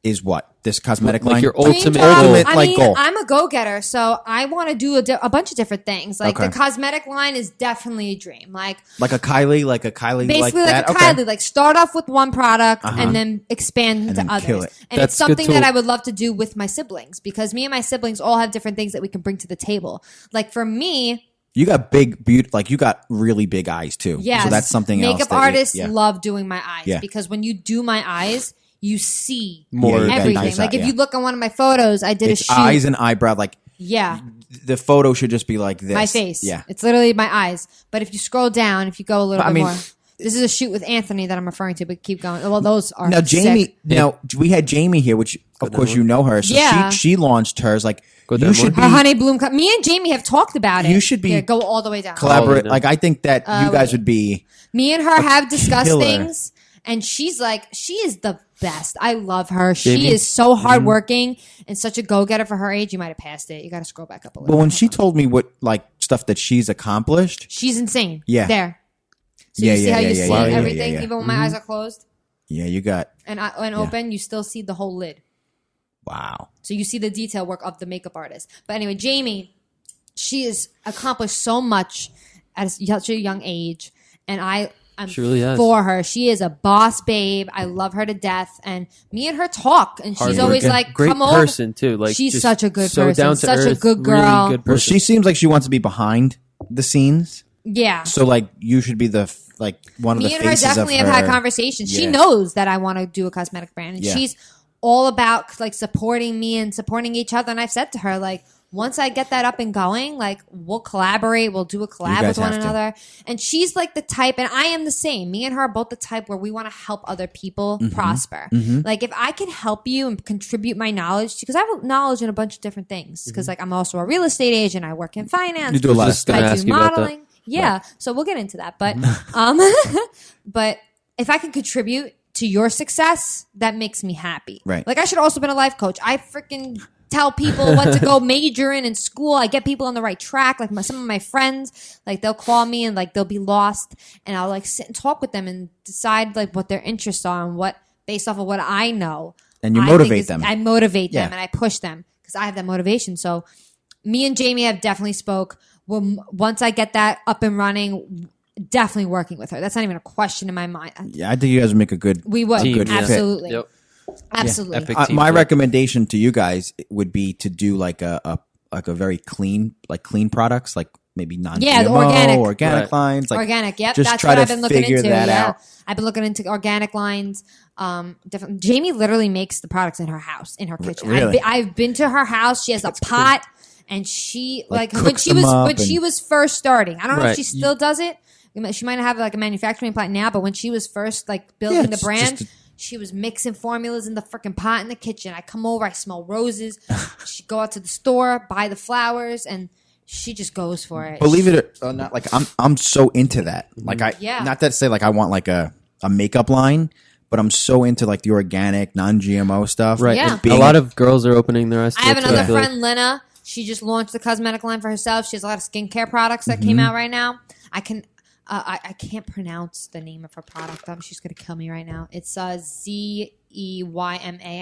is what? This cosmetic Like line. your Dream ultimate job, goal. Ultimate, I like, mean, goal. I'm a go-getter, so I want to do a bunch of different things. Like Okay. the cosmetic line is definitely a dream. Like like a Kylie, like basically like like that. a Okay. Kylie. Like start off with one product and then expand And to then kill others. it. And That's it's something good that too. I would love to do with my siblings because me and my siblings all have different things that we can bring to the table. Like for me, You got big, like you got really big eyes too. yes, So that's something else. makeup that you- artists yeah. love doing my eyes Yeah. because when you do my eyes, you see More Yeah, you got everything. nice Like eye, if yeah. you look on one of my photos, I did It's a shoot. eyes and eyebrow. Like Yeah. the photo should just be like this. My face. Yeah. It's literally my eyes. But if you scroll down, if you go a little But I bit mean- more. This is a shoot with Anthony that I'm referring to, but keep going. Well, those are Now Jamie. sick. Now we had Jamie here, which of course you know her. So Yeah. she launched hers. Like Go you down should be more. Her honey bloom. Me and Jamie have talked about it. You should be Here, go all the way down. collaborate. Oh, Like I think that you guys would be. Me and her have discussed killer. things, and she's like, she is the best. I love her. Jamie? She is so hardworking and such a go getter for her age. You might have passed it. You got to scroll back up a little. But when she told me what like stuff that she's accomplished, She's insane. Yeah. There. So Yeah, you see yeah, how yeah, you yeah, see yeah, yeah, everything, yeah, yeah. even when my eyes are closed yeah, you got and open, you still see the whole lid. wow. So you see the detail work of the makeup artist. But anyway, Jamie, she has accomplished so much at such a young age, and I I'm She really has. for her. She is a boss babe. I love her to death. And me and her talk, and she's always Hardworking. like, great "Come over." person too. Like She's just such a good so person, down to such a earth, good girl. Really good person. Well, she seems like she wants to be behind the scenes. Yeah. So like you should be the like one of Me the and her faces definitely of have had her. conversations. She Yeah. knows that I want to do a cosmetic brand, and Yeah. she's all about like supporting me and supporting each other. And I've said to her, like, once I get that up and going, like, we'll collaborate. We'll do a collab guys with one have to. another. And she's like the type, and I am the same. Me and her are both the type where we want to help other people Mm-hmm. prosper. Like, if I can help you and contribute my knowledge, because I have knowledge in a bunch of different things. Because like I'm also a real estate agent. I work in finance. You do a lot of Just stuff. gonna I ask do you about that. modeling. Yeah, so we'll get into that. But but if I can contribute to your success, that makes me happy. Right. Like I should also been a life coach. I freaking tell people what to go major in school. I get people on the right track. Like some of my friends, like they'll call me and like they'll be lost, and I'll like sit and talk with them and decide like what their interests are and what based off of what I know. And you I motivate think is- them. I motivate them Yeah. and I push them because I have that motivation. So me and Jamie have definitely spoke. Well, once I get that up and running, definitely working with her. That's not even a question in my mind. Yeah, I think you guys would make a good. We would. Team, yeah. Absolutely. Yep. Absolutely. Epic. My Team. recommendation to you guys would be to do like a very clean products, like maybe non-GMO, Yeah, the organic. organic Right. lines, like Organic, yep. just That's try what to I've been looking figure into. that Yeah. out. I've been looking into organic lines. Different. Jamie literally makes the products in her house, in her kitchen. Really? I've been to her house. She has a pot, and she Like, when cooks she them was up when she was first starting. I don't know if Right. she still does it. She might have like a manufacturing plant now, but when she was first like building the it's brand. just She was mixing formulas in the freaking pot in the kitchen. I come over, I smell roses. She go out to the store, buy the flowers, and she just goes for it. Believe it or not, like I'm so into that. Like Yeah. not that to say like I want like a makeup line, but I'm so into like the organic, non-GMO stuff. Right. Yeah. And a lot of girls are opening their eyes to I have it, too, another feel like. friend, Lena. She just launched the cosmetic line for herself. She has a lot of skincare products that came out right now. I can't pronounce the name of her product. She's gonna kill me right now. It's Zeyma,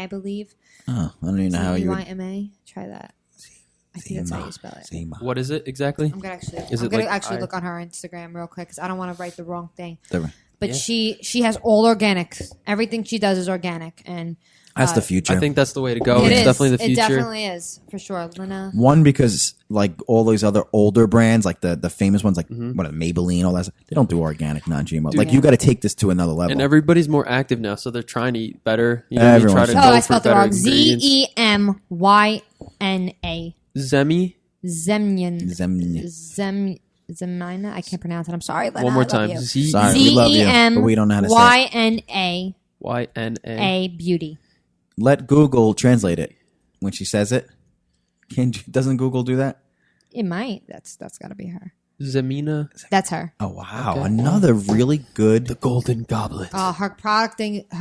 I believe. Oh, I don't even know how you would. Zeyma. Try that. I think that's how you spell it. Zeyma. What is it exactly? I'm gonna actually. Is I'm it gonna like actually I- look on her Instagram real quick because I don't want to write the wrong thing. The- But Yeah. she has all organic. Everything she does is organic, and That's the future. I think that's the way to go. it It's is. definitely the It future. definitely is for sure. Lena. One, because like all these other older brands, like the famous ones, like Mm-hmm. what Maybelline, all that stuff, they don't do organic, non-GMO. Like you got to take this to another level. And everybody's more active now, so they're trying to eat better. You know, Everyone's try to trying Oh, go I for spelled it better wrong. ingredients. Zeyma. Zemi. Zemina. I can't pronounce it. I'm sorry, Lena. One more I love time. you. Sorry, we love you, but we don't know how to say it. Zeyma YNA. beauty. Let Google translate it when she says it. Doesn't Google do that? It might. That's got to be her. Zemina. That's her. Oh wow, Okay. another really good. Golden Goblet. Her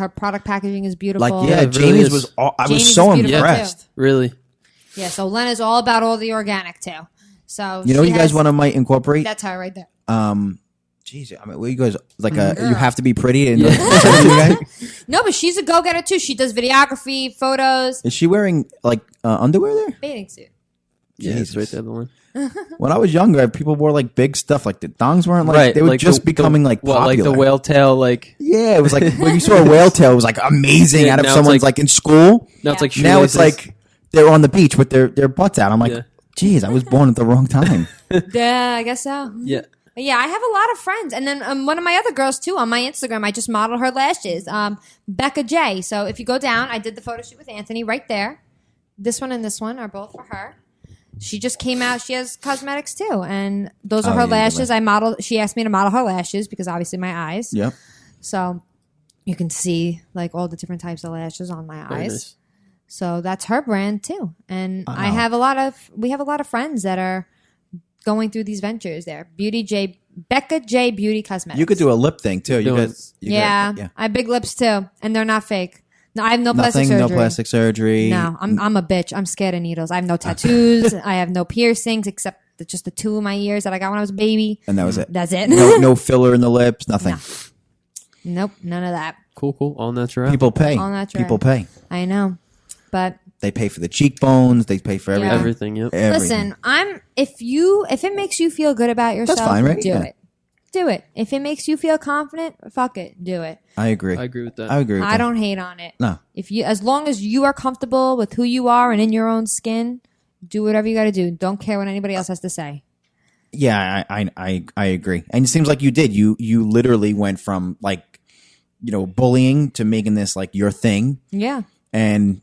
product packaging is beautiful. Like yeah, it really Jamie's is. was. I Jamie's was so is beautiful, impressed. Really? Yeah. So Lena's all about all the organic too. So You know, she you guys has- want to might incorporate. That's her right there. Geez, I mean, what you guys like? Mm-hmm. You have to be pretty. And you guys? No, but she's a go-getter too. She does videography, photos, Is she wearing like underwear there? bathing suit. Yeah, it's Jesus. right there, the one. When I was younger, people wore like big stuff. Like the thongs weren't like Right. they were like just becoming like what, popular. like the whale tail, like Yeah, it was like when you saw a whale tail, it was like amazing. Yeah, out of now it's someone's like- like in school. now it's like Now it's shoelaces. like they're on the beach with their butts out. I'm like, Yeah. geez, I was born at the wrong time. Yeah, I guess so. yeah. But yeah, I have a lot of friends, and then one of my other girls too on my Instagram. I just modeled her lashes, Becca J. So if you go down, I did the photo shoot with Anthony right there. This one and this one are both for her. She just came out. She has cosmetics too, and those are Oh, her yeah, lashes. I modeled. She asked me to model her lashes because obviously my eyes. Yep. So you can see like all the different types of lashes on my Very eyes. nice. So that's her brand too. And we have a lot of friends that are going through these ventures there. Becca J Beauty Cosmetics. You could do a lip thing too. You Doing- guys, you yeah, got- I have big lips too, and they're not fake. No, I have no plastic Nothing, surgery. no plastic surgery. No, I'm a bitch. I'm scared of needles. I have no tattoos. I have no piercings except just the two in my ears that I got when I was a baby. And that was it. That's it. No filler in the lips. Nothing. Nope, none of that. Cool. All natural. People pay. All natural. People pay. I know, but They pay for the cheekbones. They pay for everything. Yeah. Everything. Yep. Everything. listen, if it makes you feel good about yourself, fine, right? do Yeah. it. do it. If it makes you feel confident, fuck it, do it. I agree. I agree with that. I agree with I that. don't hate on it. No. As long as you are comfortable with who you are and in your own skin, do whatever you got to do. Don't care what anybody else has to say. Yeah, I agree. And it seems like you did. You literally went from like, bullying to making this like your thing. Yeah. And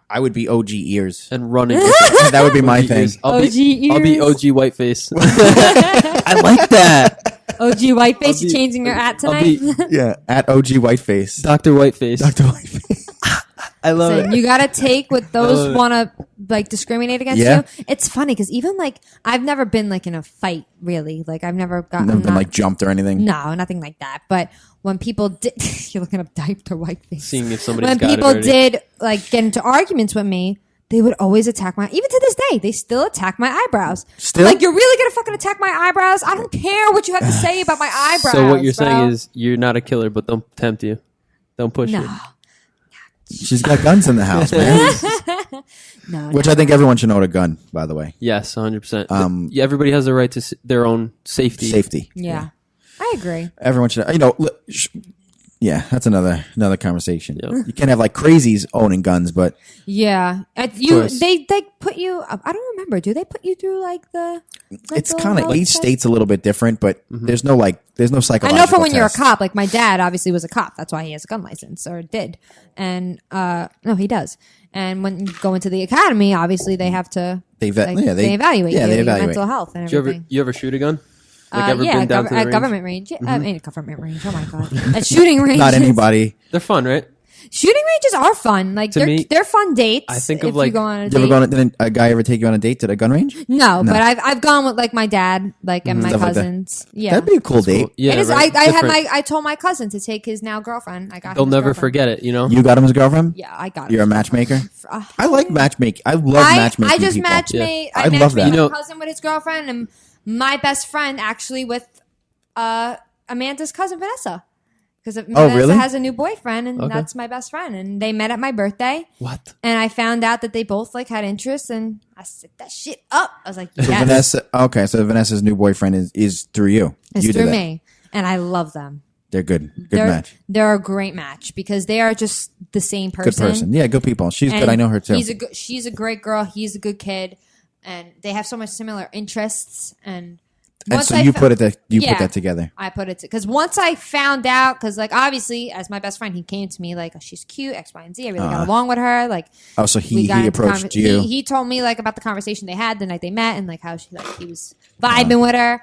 I would be OG ears. And running. That would be my OG thing. ears. I'll OG be ears. OG Whiteface. I like that. OG Whiteface, you be- changing your at I'll tonight? be Yeah, at OG Whiteface. Dr. Whiteface. Dr. Whiteface. I love Listen, it. you got to take what those want to like discriminate against Yeah. you. It's funny because even like I've never been like in a fight really. Like I've never gotten Never been like jumped or anything. no, nothing like that. But when people did, you're looking up Dr. Whiteface. Seeing if somebody's When got people it already. did like get into arguments with me, they would always attack even to this day, they still attack my eyebrows. Still? Like, you're really going to fucking attack my eyebrows? I don't care what you have to say about my eyebrows. So what you're bro. saying is you're not a killer, but don't tempt you. Don't push you. No. She's got guns in the house, man. No, Which I think everyone should own a gun, by the way. Yes, 100%. Yeah, everybody has the right to their own safety. Safety. Yeah. I agree. Everyone should, yeah, that's another conversation. Yep. You can't have like crazies owning guns, but Yeah. course. They put you, I don't remember. Do they put you through like the. it's mental kind of health each test? state's a little bit different. But there's no I psychological. know for when you're a test. cop, like my dad obviously was a cop. That's why he has a gun license or did. And, no, he does. And when you go into the academy, obviously they have to. They Like, yeah, they evaluate yeah, you, they your evaluate. mental health and Did you everything. ever shoot a gun? Like ever Yeah, been down to the range? government range. Yeah, I mean, government range. Oh my god, at shooting range. Not anybody. They're fun, right? Shooting ranges are fun. Like To me, they're fun dates. I think if of, like- you go on a You date. ever gone? Did a guy ever take you on a date to the gun range? No, but I've gone with like my dad, like and my Stuff like that. cousins. Yeah, That'd be a cool date. Yeah, it is. right? I had Different. I told my cousin to take his now girlfriend. I got. They'll him his never girlfriend. forget it, you know? You got him as a girlfriend? Yeah, I got. You're a him. matchmaker. I like matchmaking. I love matchmaking. I just people. matchmade. Yeah. I I love matchmade that. my You know- cousin with his girlfriend and my best friend actually with Amanda's cousin Vanessa. Because Vanessa really? has a new boyfriend, and Okay. that's my best friend. And they met at my birthday, What? and I found out that they both like had interests, and I set that shit up. I was like, So yes, Vanessa. Okay, so Vanessa's new boyfriend is through you. it's you did through that. me, and I love them. They're good. Good They're, match. They're a great match because they are just the same person. Good person. Yeah, good people. She's And good. I know her too. She's a great girl. He's a good kid, and they have so much similar interests. And And once so I you fo- put it. You Yeah. put that together. I put it because once I found out, because like obviously as my best friend, he came to me like, oh, she's cute, X, Y, and Z. I really got along with her. Like, Oh, so we he got into approached you. He told me like about the conversation they had the night they met and like how he was vibing with her,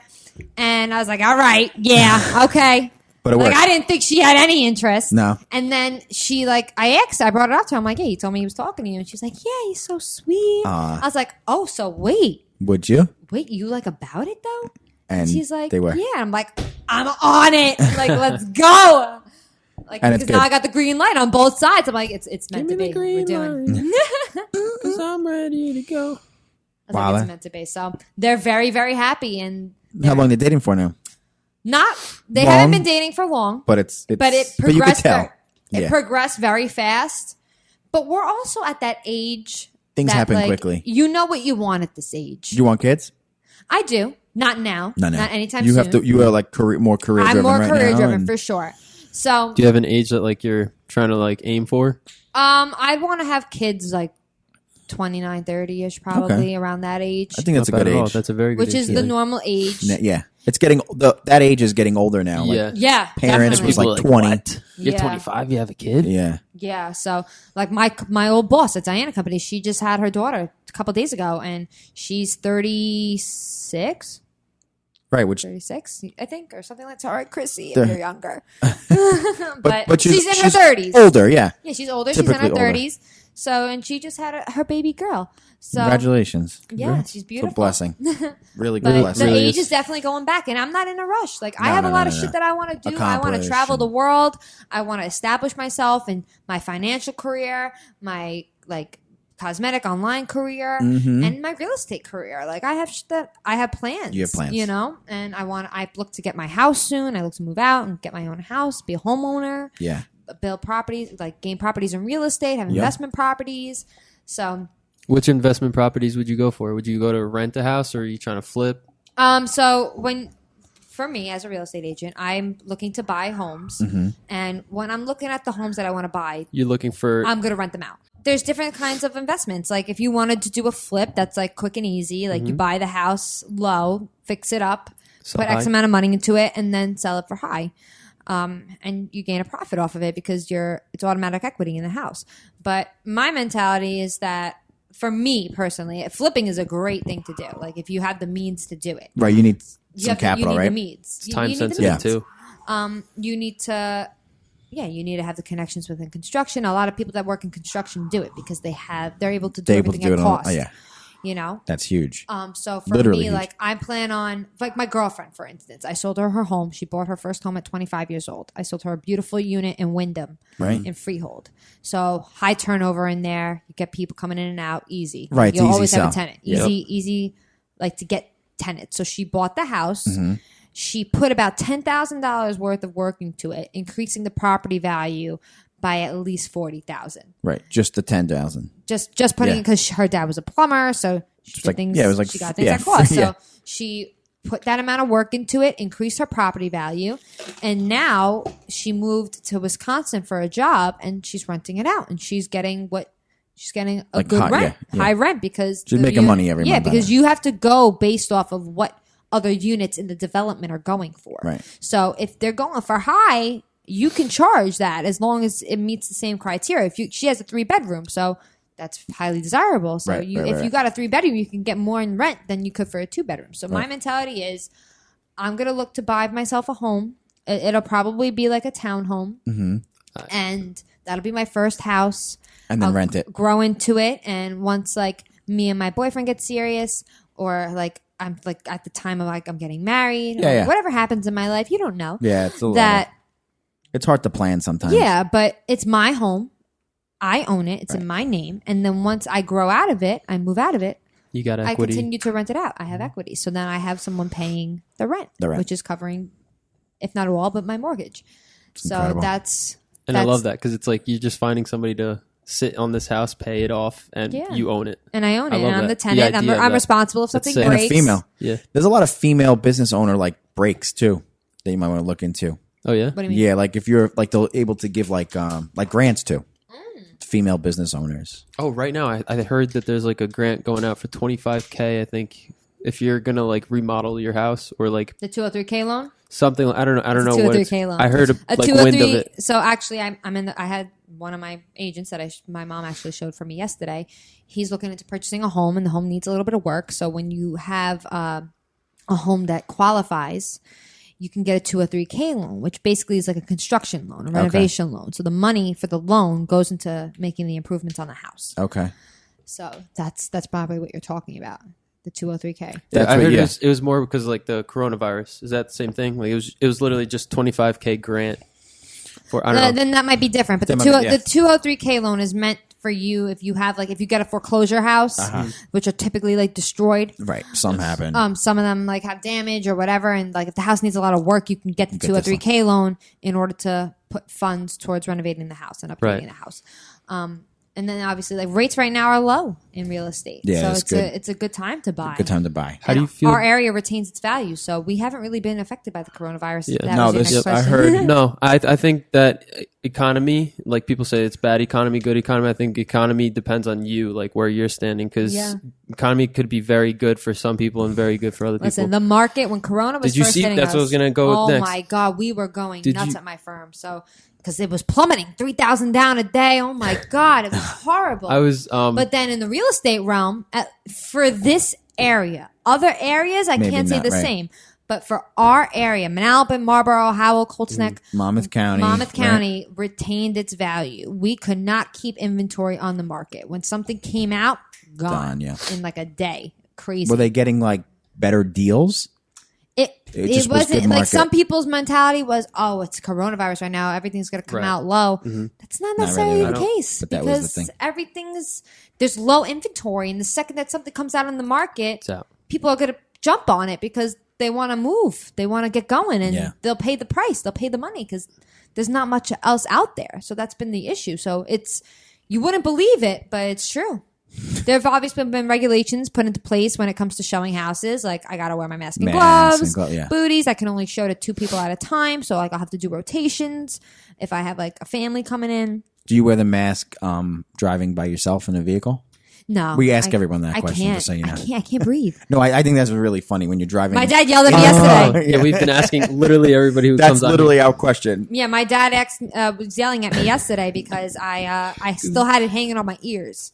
and I was like, all right, yeah, okay. But it Like worked. I didn't think she had any interest. No. And then she like I brought it up to her. I'm like, hey, he told me he was talking to you, and she's like, yeah, he's so sweet. I was like, oh, so wait, Would you? you like about it though? And She's like, they were. yeah. I'm like, I'm on it. Like, let's go. Like, And it's because now good. I got the green light on both sides. I'm like, it's meant to me be. the We're green doing. Because I'm ready to go. I was Wow, like, that- it's meant to be. So they're very, very happy, and How long they dating for now? they Long? haven't been dating for long, But it's but it you could progressed. tell. It Yeah. progressed very fast. But we're also at that age. Things that, happen like, quickly. You know what you want at this age. You want kids? I do. Not now. No, no. Not anytime You soon. have to. You are like more career I'm driven more right career now, driven and- for sure. So Do you have an age that like you're trying to like aim for? I'd want to have kids like 29, 30-ish, probably Okay. around that age, I think that's a Not bad good at all. age. That's a very good which age. is the normal age. Yeah, it's getting that age is getting older now. Like, Yeah. Yeah, Parents definitely. was like People 20. "What? You're Yeah. 25, you have a kid? Yeah. Yeah, so like my old boss at Diana Company, she just had her daughter a couple days ago, and she's 36, Right. Which 36, I think, or something like that. All right, Chrissy, The- if you're younger, but, but she's in her 30s. Older. Yeah. Yeah, she's older. She's in Typically her older. 30s. So, and she just had her baby girl. So, Congratulations. yeah, Congrats. she's It's beautiful. a blessing. Really good But blessing. the really age is. is definitely going back, and I'm not in a rush. Like I No, have no, a lot no, of no, shit no. that I want to do. I want to Accomplish travel and- the world. I want to establish myself in my financial career, my like cosmetic online career, and my real estate career. Like I have I have plans. You have plans. you know. And I look to get my house soon. I look to move out and get my own house, be a homeowner, Yeah. build properties, like gain properties in real estate, have investment properties. So. Which investment properties would you go for? Would you go to rent a house or are you trying to flip? So for me as a real estate agent, I'm looking to buy homes. And when I'm looking at the homes that I want to buy, You're looking for I'm going to rent them out. There's different kinds of investments. Like if you wanted to do a flip that's like quick and easy, like you buy the house low, fix it up, Sell put X high. amount of money into it, and then sell it for high. And you gain a profit off of it because it's automatic equity in the house. But my mentality is that for me personally, flipping is a great thing to do. Like if you have the means to do it. Right. You need You some have capital, you need right? the means. it's time you need the sensitive means. too. You need to you need to have the connections within construction. A lot of people that work in construction do it because they're able to do They're able to everything do at it on. cost. Oh, yeah. You know? That's huge. So for Literally me, huge. like I plan on, like my girlfriend, for instance, I sold her home. She bought her first home at 25 years old. I sold her a beautiful unit in Wyndham, Right. in Freehold. So high turnover in there. You get people coming in and out easy. Right, it's You'll easy always have a sell. tenant. Yep. Easy, like to get tenants. So she bought the house. Mm-hmm. She put about $10,000 worth of work into it, increasing the property value by at least 40,000. Right. Just the 10,000. Just putting Yeah. it because her dad was a plumber, so she did like- things. yeah, it was like- she got things yeah, at cost. yeah. So she put that amount of work into it, increased her property value, and now she moved to Wisconsin for a job, and she's renting it out, and she's getting a Like good high- rent, yeah. high rent because She's the making money every yeah, month on because it. you have to go based off of what other units in the development are going for. Right. So if they're going for high, you can charge that as long as it meets the same criteria. She has a 3-bedroom, so that's highly desirable. So Right, right, if right. you got a 3-bedroom, you can get more in rent than you could for a 2-bedroom. So my mentality is, I'm gonna look to buy myself a home. It'll probably be like a townhome, and that'll be my first house. And then I'll rent it. grow into it, and once like me and my boyfriend get serious, or like I'm like at the time of like I'm getting married, Yeah, or yeah. whatever happens in my life, you don't know. Yeah. It's a little. That It's hard to plan sometimes. yeah, but it's my home. I own it. It's in my name. And then once I grow out of it, I move out of it. You got I equity. continue to rent it out. I have equity. So then I have someone paying the rent, rent. which is covering, if not all, but my mortgage. So incredible. that's And I love that because it's like you're just finding somebody to sit on this house, pay it off, and Yeah. you own it. And I own I it. love And I'm that. the tenant. The idea of I'm that. responsible if That's something sick. And a breaks. female. Yeah. There's a lot of female business owner like breaks too that you might want to look into. Oh yeah. What do you mean? Yeah, like if you're like they're able to give like grants to Mm. female business owners. Oh, right now I heard that there's like a grant going out for $25K. I think if you're gonna like remodel your house or like The 203K loan? something. I don't know It's a what. 203K loan. I heard A like 203. wind of it. So actually, I'm in. I had one of my agents that my mom actually showed for me yesterday. He's looking into purchasing a home, and the home needs a little bit of work. So when you have a home that qualifies, you can get a 203K loan, which basically is like a construction loan, a renovation loan. So the money for the loan goes into making the improvements on the house. Okay. So that's probably what you're talking about. The 203K. Yeah, That's I what- heard yeah. it was more because like the coronavirus. Is that the same thing? Like it was literally just $25K grant for I don't know. Then that might be different. But That the might be- yeah. 203K loan is meant for you if you have if you get a foreclosure house, which are typically like destroyed. Right. Some happen. Some of them like have damage or whatever, and like if the house needs a lot of work, you can get the Get this 203K loan in order to put funds towards renovating the house and upgrading Right. the house. And then obviously like rates right now are low in real estate, Yeah, so that's good. it's a good time to buy. Good time to buy. How do you feel? Our area retains its value, so we haven't really been affected by the coronavirus. Yeah. That No, was your this- next Yep, I question. heard. No, I think that economy, like people say, it's bad economy, good economy. I think economy depends on you, like where you're standing, because Yeah. economy could be very good for some people and very good for other Listen, people. the market when Corona was Did you first see- hitting that's us, what I was gonna go with oh next. my god, we were going Did nuts you- at my firm. So because it was plummeting, 3,000 down a day. Oh my god, it was horrible. I was, but then in the real estate realm, for this area, other areas I Maybe can't say not, the right. same. But for our area, Manalapan, Marlboro, Howell, Colts Neck, Monmouth County. Monmouth right? County retained its value. We could not keep inventory on the market. When something came out, gone Gone, yeah. in like a day. Crazy. Were they getting like better deals? It It just was wasn't good like market. some people's mentality was, oh, it's coronavirus right now. Everything's going to come Right. out low. That's not necessarily really, the no. case But that was the because thing. everything's there's low inventory, and the second that something comes out on the market, it's out. people are going to jump on it because they want to move, they want to get going, and Yeah. they'll pay the price, they'll pay the money because there's not much else out there. So that's been the issue. So you wouldn't believe it, but it's true. there have obviously been regulations put into place when it comes to showing houses. Like I gotta wear my mask and Mask gloves, and yeah. booties. I can only show to 2 people at a time, so like I'll have to do rotations if I have like a family coming in. Do you wear the mask driving by yourself in a vehicle? No, We ask everyone that I question, can't. just so you know. I can't breathe. No, I think that's really funny when you're driving. My dad yelled at me yesterday. Yeah, we've been asking literally everybody who That's comes on. literally our question. Yeah, my dad was yelling at me yesterday because I still had it hanging on my ears.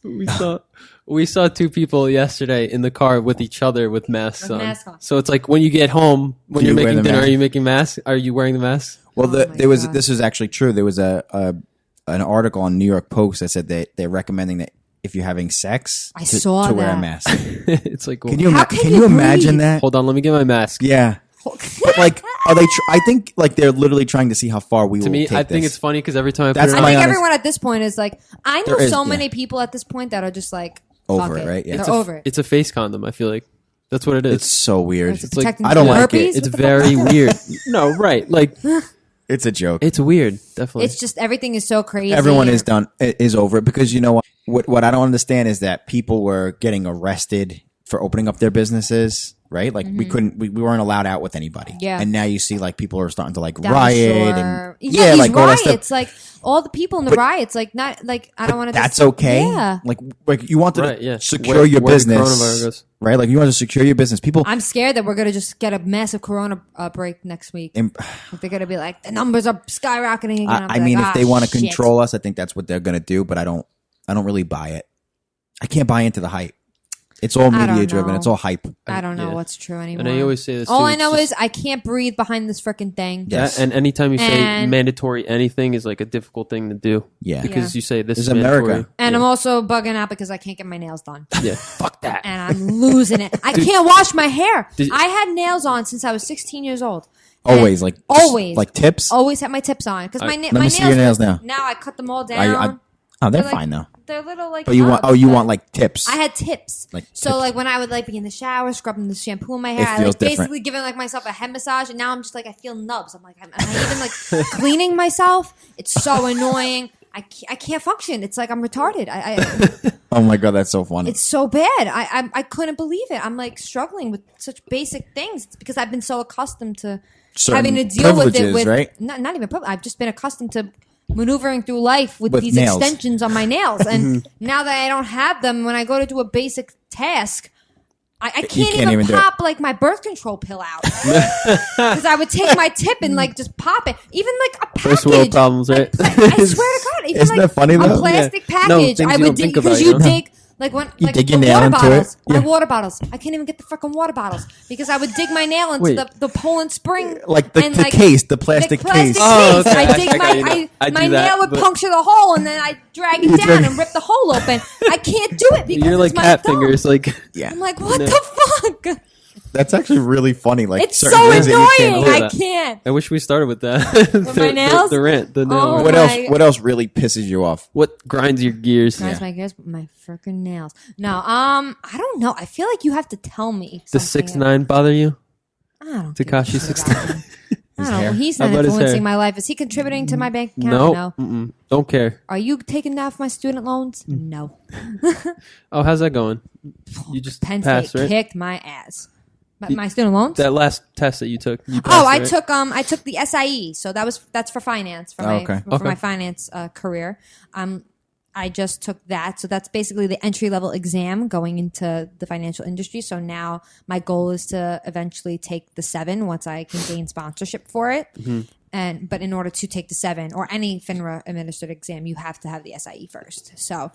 We saw 2 people yesterday in the car with each other with masks With on. masks on. So it's like when you get home, when Do you're you wear making the dinner, mask? are you making masks? Are you wearing the mask? Well, my God. this was actually true. There was an article on New York Post that said that they're recommending that if you're having sex, I saw to wear a that. mask. It's like, Can you How can can you you imagine breathe? that? hold on, let me get my mask. Yeah. But like, are they? I think like they're literally trying to see how far we To will me, take I think this. it's funny because every time I That's put it my I think on, honest- everyone at this point is like, I know There is, so yeah. many people at this point that are just like, Over fuck it, right? Yeah. They're It's over it. it's a face condom. I feel like that's what it is. It's so weird. Is it like- protecting I don't from like it. herpes? It's What the very fuck? weird. No, right? Like It's a joke. it's weird. Definitely. It's just everything is so crazy. Everyone is over it because you know what I don't understand is that people were getting arrested for opening up their businesses, right? Like we weren't allowed out with anybody. Yeah. And now you see like people are starting to like Down the riot shore. and yeah, these like all that stuff. riots, like all the people in the riots, like not like I don't want to. That's okay. Yeah, Like you wanted Right, to yeah. secure Where- your where the coronavirus business, goes. right? Like you want to secure your business. People, I'm scared that we're gonna just get a massive corona break next week. Im- Like, they're gonna be like the numbers are skyrocketing again. I I'm mean, like, if they want to shit. control us, I think that's what they're going to do. But I don't really buy it. I can't buy into the hype. It's all I don't media driven. know. It's all hype. I don't know Yeah. what's true anymore. and I always say this. All too, I it's know just- is I can't breathe behind this freaking thing. Yes. and anytime you say And- mandatory anything is like a difficult thing to do. Yeah. Because you say this This is is America. mandatory. And yeah. I'm also bugging out because I can't get my nails done. Yeah. Fuck that. And I'm losing it. I can't wash my hair. Did- I had nails on since I was 16 years old. Always And like always like tips. always had my tips on because my Let me see your nails now. Now I cut them all down. Oh, they're They're like- fine though. They're little like. But you want nubs, you but want like tips. I had tips. Like so tips. like when I would like be in the shower scrubbing the shampoo in my hair, I feels like different. basically giving like myself a head massage, and now I'm just like I feel nubs. I'm like, am I even like cleaning myself? It's so annoying. I can't function. It's like I'm retarded. Oh my god, that's so funny. It's so bad. I couldn't believe it. I'm like struggling with such basic things. It's because I've been so accustomed to Certain having to deal with it. privileges, With right? not even privilege. I've just been accustomed to maneuvering through life with these nails. extensions on my nails, and now that I don't have them, when I go to do a basic task. I can't can't even even do pop like my birth control pill out because I would take my tip and like just pop it. Even like a package. First world problems, right? I swear to God, even Isn't like that funny, a though? plastic Yeah. No, package, things I you would don't dig think about, because you you know? dig like when You like dig the your nail water into it? bottles. My Yeah. water bottles. I can't even get the freaking water bottles because I would dig my nail into Wait. the Poland Spring, Like the and, case, the plastic case. Oh, okay. I dig I got you my now. I do my that, nail would but- puncture the hole, and then I drag it down and rip the hole open. I can't do it because You're like it's my cat thumb. fingers. Like Yeah, I'm like, what No. the fuck? that's actually really funny. Like It's so certain things that you can't annoying. do. do I that. can't. I wish we started with that. my nails? The rant. The nail. Oh, rant. What my- else? What else really pisses you off? What grinds your gears? Grinds my gears, my freaking nails. No, I don't know. I feel like you have to tell me. Does something. 6ix9ine bother you? I don't. give a Takashi shit 6ix9ine. about him. I His don't know. hair? He's How not about his influencing hair? my life. Is he contributing to my bank account? No. No. Mm-mm. Don't care. Are you taking that off my student loans? No. Oh, how's that going? You just Penn passed, State right? kicked my ass. My student loans? That last test that you took. You Oh, passed, I right? took the SIE, so that's for finance for Oh, my okay. for Okay. my finance career. I just took that, so that's basically the entry level exam going into the financial industry. So now my goal is to eventually take the 7 once I can gain sponsorship for it. But in order to take the 7 or any FINRA administered exam, you have to have the SIE first. So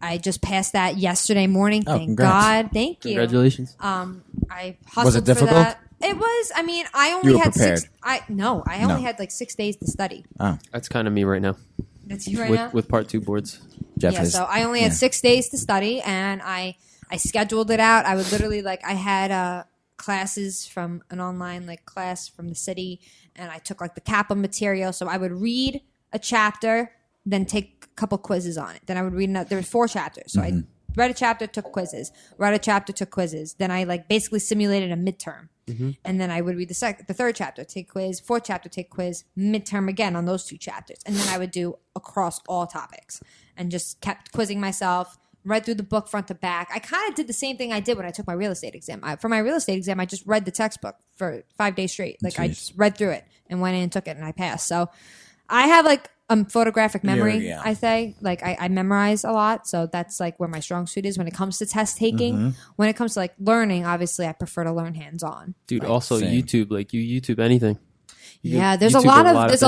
I just passed that yesterday morning. Thank congrats. God. Thank you. Congratulations. I hustled Was it difficult? for that. It was. I mean, I You only were had prepared. 6. I only No. had like 6 days to study. That's kind of me right now. That's you right now. With part 2 boards. Jeff Yeah. is. So I only had 6 days to study, and I scheduled it out. I would literally I had classes from an online class from the city, and I took the Kappa material. So I would read a chapter, then take a couple quizzes on it. Then I would read another. There were 4 chapters, so I read a chapter, took quizzes. Read a chapter, took quizzes. Then I basically simulated a midterm, and then I would read the 3rd chapter, take quiz, 4th chapter, take quiz, midterm again on those 2 chapters, and then I would do across all topics, and just kept quizzing myself, read through the book front to back. I kind of did the same thing I did when I took my real estate exam. For my real estate exam, I just read the textbook for 5 days straight. Like I just read through it and went in and took it and I passed. So I have like photographic memory. Yeah. I say like I memorize a lot, so that's like where my strong suit is when it comes to test taking. When it comes to like learning, obviously I prefer to learn hands on. Dude, also same. YouTube, like you YouTube anything. Yeah, there's YouTube a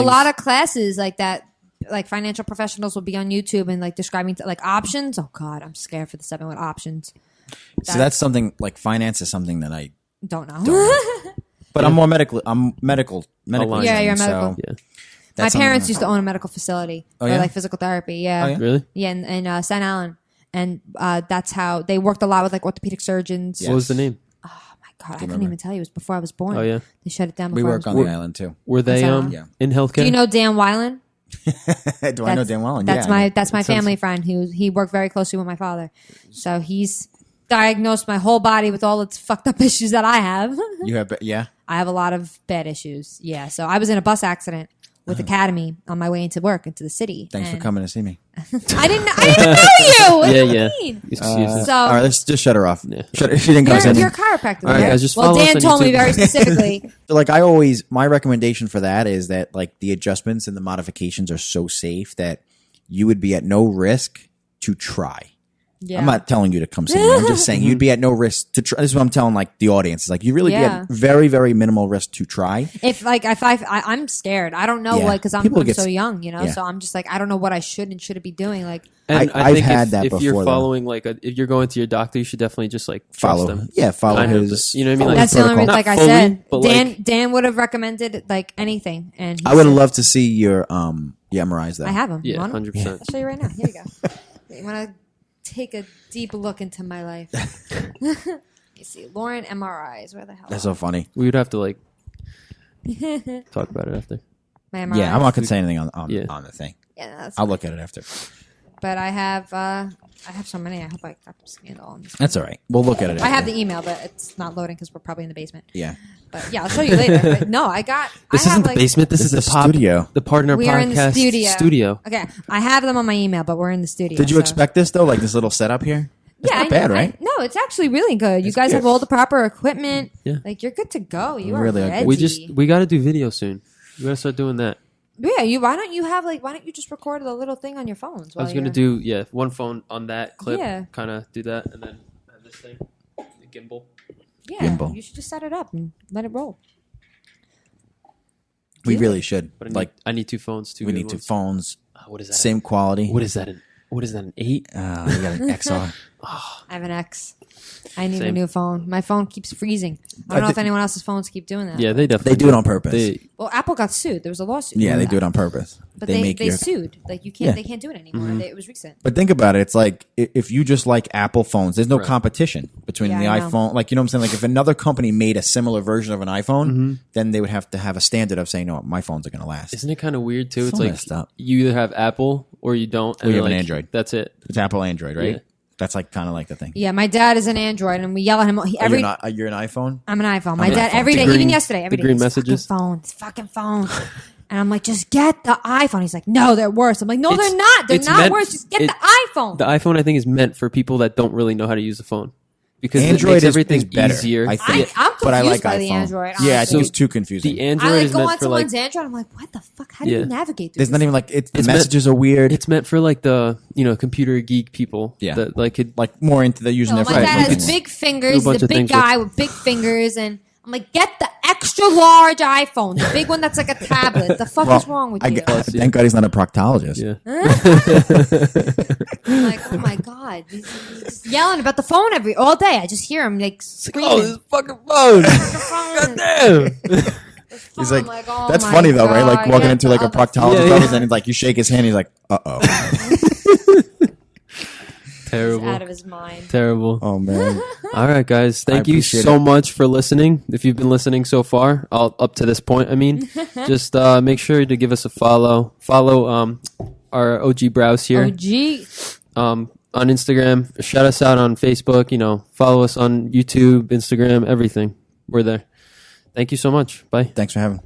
lot things. of classes like that. Like financial professionals will be on YouTube and like describing like options. Oh God, I'm scared for the 7 with options. So that's something like finance is something that I Don't know. but I'm more medical. I'm medical. Aligned. Yeah, you're trained, medical. So Yeah. My that's something parents that- used to own a medical facility for yeah? like physical therapy. Yeah, Oh, yeah? Really? yeah, in St. Allen, and that's how they worked a lot with like orthopedic surgeons. What was the name? Oh my God, I couldn't even tell you. It was before I was born. Oh, yeah? They shut it down. We Before work I on was the born. island too. Were they Yeah. in healthcare? Do you know Dan Weiland? Do I know Dan Wallen? That's yeah, that's my family friend. He worked very closely with my father, so he's diagnosed my whole body with all its fucked up issues that I have. You have yeah. I have a lot of bad issues. Yeah, so I was in a bus accident with Academy on my way into work into the city. Thanks for and coming to see me. I didn't know you. What do you Yeah. mean? Excuses. So All right, let's just shut her off. Yeah. She didn't come. you're a chiropractor. All right, right? guys, just well, follow us Dan on told me YouTube. very specifically. Like I always, my recommendation for that is that like the adjustments and the modifications are so safe that you would be at no risk to try. Yeah. I'm not telling you to come see me. I'm just saying you'd be at no risk to try. This is what I'm telling like the audience. It's like you really be Yeah. at very, very minimal risk to try. I'm scared. I don't know Yeah. like because I'm People get so s- young, you know. yeah. So I'm just like I don't know what I should and shouldn't be doing. Like And I've think had if, that if before, you're though. following if you're going to your doctor, you should definitely just like Follow, trust them. yeah, follow Kind of, his. you know what I mean? follow Like, that's his the only reason. protocol. Like I Not fully, said, but, Dan would have recommended like anything, and he I would said- love to see your MRIs though. I have them. You Yeah, want 'em? 100%. I'll show you right now. Here you go. You want to take a deep look into my life? You see, Lauren MRIs. Where the hell? That's so funny. We would have to like talk about it after. my MRIs. Yeah, I'm not gonna say anything on Yeah. on the thing. Yeah, that's I'll look at it after. but I have so many. I hope I got them scanned all. In this That's all right. We'll look at it. I have after. the email, but it's not loading because we're probably in the basement. Yeah. But yeah, I'll show you later. But no, I got. This I have, isn't the like, basement. This is the the pod, studio. The partner We are in the podcast studio. Okay, I have them on my email, but we're in the studio. Did you so- expect this though? Like this little setup here? It's Yeah, not bad, right? no, it's actually really good. You It's guys good. have all the proper equipment. Yeah. Like you're good to go. You We are really are ready. good. we got to do video soon. We got to start doing that. Yeah, why don't you just record a little thing on your phones? I was gonna do one phone on that clip. Yeah. Kind of do that, and then have this thing, the gimbal. Yeah, gimbal. you should just set it up and let it roll. We really should. But I need 2 phones too. we need 2 phones, What is that? same quality. What is that? What is that? An 8? We got an XR. I have an X. I need a Same. new phone. My phone keeps freezing. I don't know if anyone else's phones keep doing that. Yeah, they definitely They do it on purpose. Well, Apple got sued. There was a lawsuit. Yeah, over they that. do it on purpose. But they they sued. Like you can't. Yeah. They can't do it anymore. It was recent. But think about it. It's like if you just like Apple phones, there's no competition between Yeah, the I know. iPhone. Like, you know what I'm saying? Like if another company made a similar version of an iPhone, then they would have to have a standard of saying, no, my phones are going to last. Isn't it kind of weird too? So It's like messed up. you either have Apple or you don't. Or you they're have an like, Android. That's it. It's Apple Android, right? Yeah. That's like kind of like the thing. Yeah, my dad is an Android, and we yell at him every. You're an iPhone? I'm an iPhone. My an dad iPhone. every The day, green- even yesterday, every the day. green "This messages?" fucking phone. And I'm like, just get the iPhone. He's like, no, they're worse. I'm like, no, It's- they're not. They're it's not meant- worse. Just get it- the iPhone. The iPhone, I think, is meant for people that don't really know how to use the phone because Android it makes is everything better, easier. I think. I'm but I confused like by the iPhone. Android, Yeah, I honestly. think it's too confusing. The I Android like is go meant on for like someone's Android. I'm like, what the fuck? How do Yeah. you navigate through There's not this? even like the It's meant- messages are weird. it's meant for like the computer geek people. Yeah. that like could like more into the using No, their my phones. dad you has can big do a fingers. bunch He's a of big things guy with big fingers, and I'm like, get the extra large iPhone, the big one that's like a tablet. The fuck is wrong with you? Thank God he's not a proctologist. yeah. I'm like, oh my god, he's just yelling about the phone all day. I just hear him like screaming. Oh, this fucking phone! phone. Damn. He's I'm like, oh that's my funny though, right? Like God, walking get into the like a other- proctologist Yeah, yeah. office and he's like, you shake his hand, he's like, uh-oh. He's Terrible. out of his mind. Terrible. Oh man. All right, guys. Thank you appreciate so it. much for listening. If you've been listening so far, up to this point, I mean, just make sure to give us a follow. Follow our OG BROWZ here OG. on Instagram. Shout us out on Facebook. Follow us on YouTube, Instagram, everything. We're there. Thank you so much. Bye. Thanks for having me.